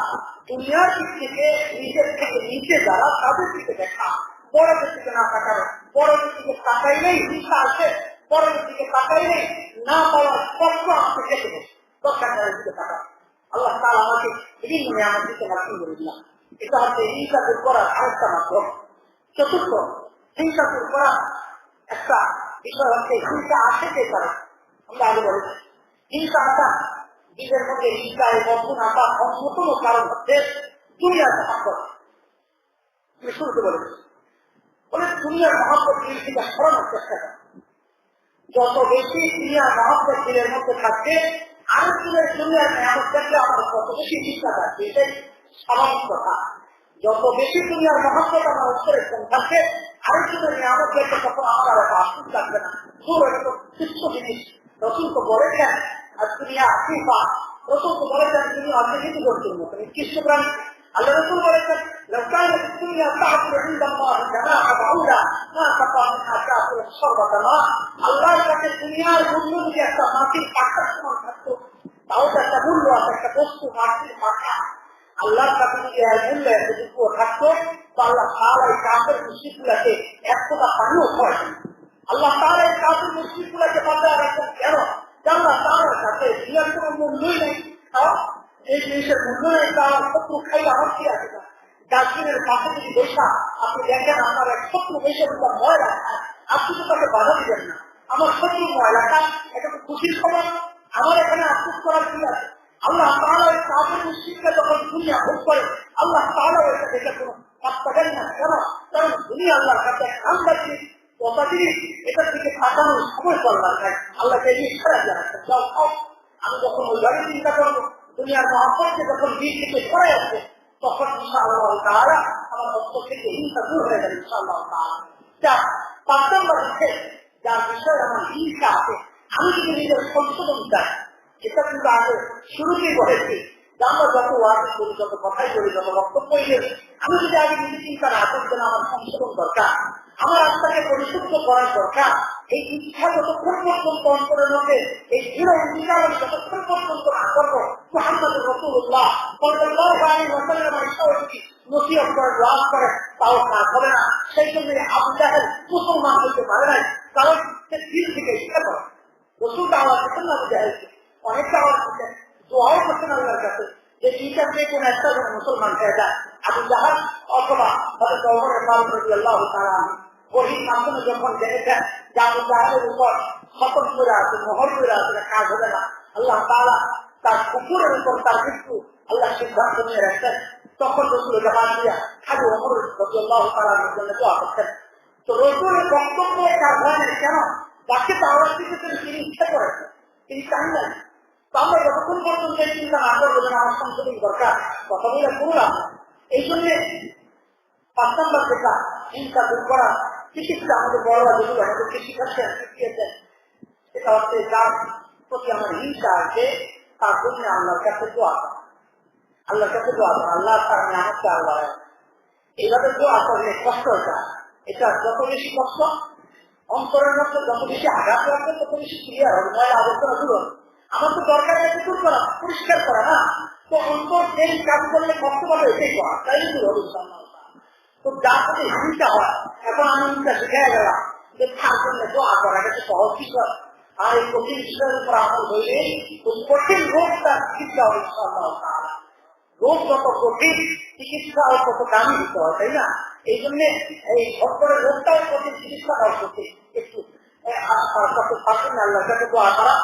দুনিয়ার দিক থেকে নিজের থেকে নিচে যারা তাদের দিকে দেখা, বড়দের দিকে না তাকানো, বড়দের দিকে তাকাইলেই হিংসা আসে, বড়দের দিকে তাকাইলেই না পাওয়ার কষ্ট আমাকে খেতে বসে দরকার দিকে তাকা। আল্লাহ তাআলা আমাকে বিভিন্ন নিয়ামত দিতে রাখি করিলাম। এটা হচ্ছে হিংসা দূর করার আরেকটা মাধ্যম। চতুর্থ, হিংসা দূর করার একটা বিষয় হচ্ছে হিংসা আসে কে কারণ। আমরা আগে বলেছি হিংসা আসা নিজের মধ্যে হিংসায় বন্ধন আসা অন্যতম কারণ হচ্ছে দুনিয়ার মহাব্বত। আমি শুরুতে বলেছি বলে দুনিয়ার মহাব্বত দিল থেকে সরানোর চেষ্টা করে। যত বেশি দুনিয়ার মহাব্বত দিলের মধ্যে থাকবে, আরেকজনের দুনিয়ার নিয়ামত দেখলে আমার কত বেশি হিংসা থাকবে, এটাই স্বাভাবিক কথা। যত বেশি দুনিয়ার মহাব্বত আমার উত্তরে থাকবে, আরেকজনের নিয়ামত দেখলে তখন আমার একটা আশ্চর্য লাগবে না, খুব একটা তুচ্ছ জিনিস। রসুল তো বলেছেন আর দুনিয়া আফিফা, রসুল তো বলেছেন তুমি অর্থনীতি করতে মতো নিকৃষ্ট প্রাণী। আল্লাহ রসুল বলেছেন আল্লাহর কাছে দুনিয়ার মূল্য যদি একটা মাটির পাখার সমান থাকতো, তাও তো একটা মূল্য আছে, একটা বস্তু মাটির পাখা। আল্লাহর কাছে যদি এর মূল্য এতটুকু থাকতো, তো আল্লাহ তাআলা এই কাফের মুশরিকগুলোকে এক ফোঁটা পানিও খাওয়ায়। আল্লাহ তাআলা এই কাফের মুশরিকগুলোকে বাঁচায় রাখছেন কেন? আল্লাহ তাআলার কাছে দুনিয়ার কোনো মূল্যই নেই। এই জিনিসের মূল্য নেই, তার শত্রু খাইলে আমার কি আছে না? ডাস্টবিনের পাশে যদি বসা আপনি দেখেন আমার এক শত্রু বসে ময়লা খায়, আপনি তো তাকে বাধা দিবেন না। আমার শত্রু ময়লা খায়, এটা তো খুশির খবর, আমার এখানে আফসোস করার কি আছে? আল্লাহ তাআলা এই কাফের মুশরিকরা যখন দুনিয়া ভোগ করে, আল্লাহ তাআলা এটা দেখে কোনো পাত্তা দেন না। কেন? কারণ দুনিয়া আল্লাহর কাছে আমরা কি কথা জিনিস, এটার দিকে তাকানোর সময় দরকার নাই। আল্লাহকে এই ইশারা জানাচ্ছেন, যাও খাও। আমি যখন ওইভাবে চিন্তা করবো দুনিয়ার মহাব্বতকে যখন দিক থেকে সরে আসবে, তখন ইনশাআল্লাহ তাআলা আমার অর্থ থেকে হিংসা দূর হয়ে যাবে ইনশাআল্লাহ তাআলা। যা ৫ নম্বর হচ্ছে যার বিষয়ে আমার হিংসা আছে, আমি যদি নিজের সংশোধন চাই, এটা কিন্তু আগে শুরুতেই বলেছি যে আমরা যত ওয়াজ করি, যত কথাই বলি, যত বক্তব্য বলি, আমি যদি আগে নিজে চিন্তা না করতেন আমার সংশোধন দরকার, আমার আত্মাকে পরিশুদ্ধ করার দরকার। এই ইচ্ছা যতক্ষণ পর্যন্ত অন্তরের মধ্যে এই দৃঢ় অঙ্গীকার আমি যতক্ষণ পর্যন্ত না করবো মুহাম্মদ রাসূলুল্লাহ সাল্লাল্লাহু আলাইহি ওয়াসাল্লামের ইশারাতে নসিহত করে ওয়াজ করে, তাও কাজ হবে না। সেই জন্য আবু জাহেল মুসলমান হতে পারে নাই, কারণ সে দিল থেকে ইচ্ছা করে। রসুল দাওয়াত দিতেন না আবু জাহেলকে, অনেক দাওয়াত দিতেন, দোয়াও করতেন আল্লাহর কাছে যে দুইটার যে কোন একটা যেন মুসলমান হয়ে যায়। আবু জাহেল অথবা হযরত ওমর রাদিয়াল্লাহু তাআলা ওহীর মাধ্যমে যখন দেখেছেন যে আবু জাহেলের উপর খতম করে আছে, মোহর করে আছে, কাজ হবে না, আল্লাহ তাআলা তার কুকুরের উপর তার মৃত্যু আল্লাহ সিদ্ধান্ত নিয়ে রাখছেন, তখন রসুল জাহাজ দিয়া খালি ওমর রাদিয়াল্লাহু তাআলার জন্য দোয়া করতেন। তো রসুলের বক্তব্য তার ধরনের কেন? যাকে দাওয়াত দিতেছেন তিনি ইচ্ছা করেছেন, তিনি চান না। তো আমরা যতক্ষণ পর্যন্ত এই চিন্তা না করবো যেন আমার সংশোধন দরকার, কথা বলে কোনো লাভ। এই জন্যে ৫ নম্বর যেটা হিংসা দূর করা চিকিৎসা আমাদের বড়রা যেগুলো আমাদেরকে শিখাচ্ছেন, শিখিয়েছেন, সেটা হচ্ছে যার প্রতি আমার হিংসা আছে তার জন্য আল্লাহর কাছে দোয়া করা। আল্লাহর কাছে দোয়া করা, আল্লাহ তার নিয়ামতকে আল্লাহ এইভাবে দোয়া করলে কষ্ট এটা, এটা যত বেশি কষ্ট অন্তরের মধ্যে যত বেশি আঘাত লাগবে তত বেশি ক্লিয়ার হবে, নয় আবর্জনা দূর হবে। আমার তো দরকার আছে দূর করা, পরিষ্কার করা না। তো অন্তর যেই কাজ করলে কষ্ট পাবে এটাই করা, তাই দূর হবে ইনশাআল্লাহ। তো যার সাথে হিংসা হয়, এখন আমি হিংসা শিখে গেলাম যে তার জন্য দোয়া করা, এটা তো সহজ বিষয়। আর এই কঠিন বিষয়ের উপর আমল হইলে ওই কঠিন রোগটা চিকিৎসা হবে ইনশাআল্লাহ। রোগ যত কঠিন, চিকিৎসাও তত দামি দিতে হয়, তাই না? এই জন্য এই ভক্তের রোগটাও কঠিন, চিকিৎসাটাও কঠিন। একটু আল্লাহর কাছে দোয়া করা,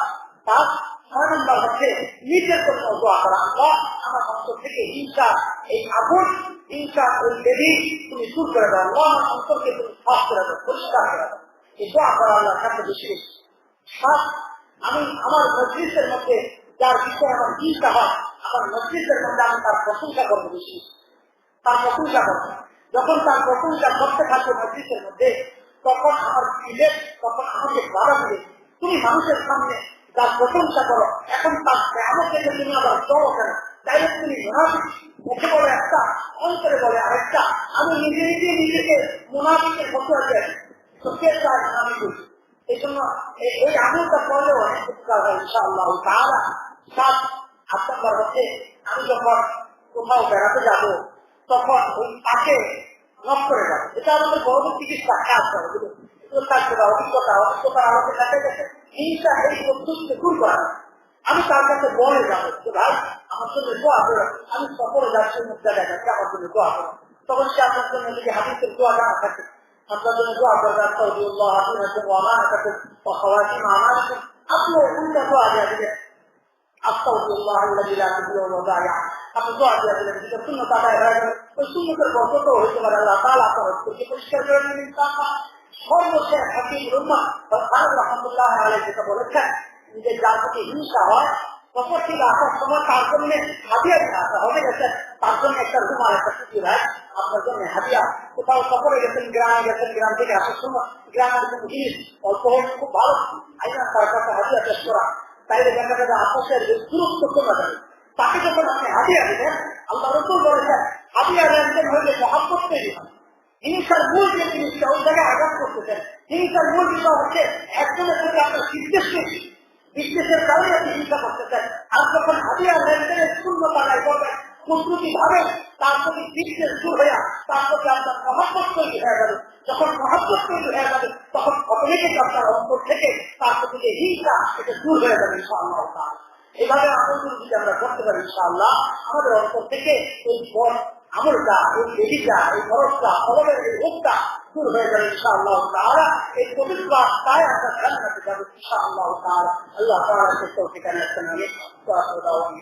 তার 6 নম্বর হচ্ছে নিজের জন্য দোয়া করা। আল্লাহ আমার অন্তর থেকে হিংসা, এই আগুন, হিংসা, ওই দেবী তুমি দূর করে দাও। আল্লাহ আমার অন্তরকে তুমি সাফ করে দাও, পরিষ্কার করে দাও। এই দোয়া করা আল্লাহর কাছে বেশি বেশি। আমি আমার মজলিসের মধ্যে যার বিষয়ে আমার চিন্তা হয়, আমার মজলিসের মধ্যে আমি তার প্রশংসা করবো বেশি, তার প্রশংসা করবো। যখন তার প্রশংসা করতে থাকবে মজলিসের মধ্যে, তখন আমার দিলে, তখন আমাকে বাধা দিলে, তুমি মানুষের সামনে তার প্রশংসা করো, এখন তার আমার থেকে তুমি আবার চলো কেন? তাই তুমি মুখে বলে একটা, অন্তরে বলে আরেকটা। আমি নিজে নিজে নিজেকে মুনাফিকের মতো আছে, সত্যি চাই আমি বুঝি। এই জন্য এই আমলটা করলেও অনেক উপকার হয় ইনশাআল্লাহ তাআলা। 7 নম্বর হচ্ছে আমি যখন কোথাও বেড়াতে যাব, তখন ওই তাকে নক করে যাবো। এটা আমাদের বড় চিকিৎসা কাজ করে, অভিজ্ঞতা আমাদের কাছে গেছে। হিংসা এই পদ্ধতিতে দূর করা। আমি তার কাছে বলে যাবো যে ভাই আমার জন্য দোয়া করো, আমি সফরে যাচ্ছি মুখ জায়গায় যাচ্ছি, আমার জন্য দোয়া করো। তখন সে আপনার জন্য যদি হাদিসের দোয়া জানা থাকে, আপনার জন্য দোয়া করবে, আপনিও উল্টা দোয়া দেওয়া দিলেন, আস্তাগফিরুল্লাহ আল্লাযী লা ইয়াদুররু ওয়া লা ইয়াদুররু। আপনি দোয়া দেওয়া দিলেন, যেটা সুন্নাত আদায় হয়ে গেল। ওই সুন্নাতের বরকত হইতে পারে আল্লাহ তাআলা আপনার অন্তরকে পরিষ্কার করে দিলেন ইনশাআল্লাহ। সর্বশেষ হাকিম উম্মাহ রাহমাতুল্লাহ আলাইহি যেটা বলেছেন যে যার প্রতি হিংসা হয়, তখন ঠিক আসার সময় তার জন্য হাদিয়া দিতে আসা হবে। গেছে তার জন্য একটা রুমাল, একটা টুপি ভাই আপনার জন্য হাদিয়া। কোথাও সফরে গেছেন, গ্রামে গেছেন, গ্রাম থেকে আসার সময় গ্রামের কোনো জিনিস অল্প হোক খুব ভালো, আইনা তার কাছে হাদিয়া পেশ করা, তাইলে দেখা যাবে আপোষের দূরত্ব কমে যাবে। তাকে যখন আপনি হাদিয়া দিবেন, আল্লাহ রাসূল বলেছেন হাদিয়া লেনদেন হইলে মহব্বত তৈরি হয়। হিংসার মূল যে জিনিসটা ওই জায়গায় আঘাত করতেছেন। হিংসার মূল বিষয় হচ্ছে একজনের প্রতি আপনার বিদ্বেষের কারণে আপনি হিংসা করতেছেন। আর যখন হাদিয়া লেনদেনের শূন্য টাকায় করবেন, প্রকৃতি ভাবে তার প্রতি বিদ্বেষ দূর হইয়া তার প্রতি আপনার মহব্বত তৈরি হয়ে যাবে। যখন মহব্বত তৈরি হয়ে যাবে, তখন অটোমেটিক আপনার অন্তর থেকে তার প্রতি যে হিংসা, এটা দূর হয়ে যাবে ইনশাআল্লাহ তাআলা। এইভাবে আমলগুলো যদি আমরা করতে পারি ইনশাআল্লাহ, আমাদের অন্তর থেকে এই আমলটা, এই দেবীটা, এই খরচটা, ফলনের এই রোগটা দূর হয়ে যাবে ইনশাআল্লাহ তাআলা। এই পবিত্র আত্মায় আমরা জান্নাতে যাবো ইনশাআল্লাহ তাআলা। আল্লাহ তাআলা তৌফিক দান করুন।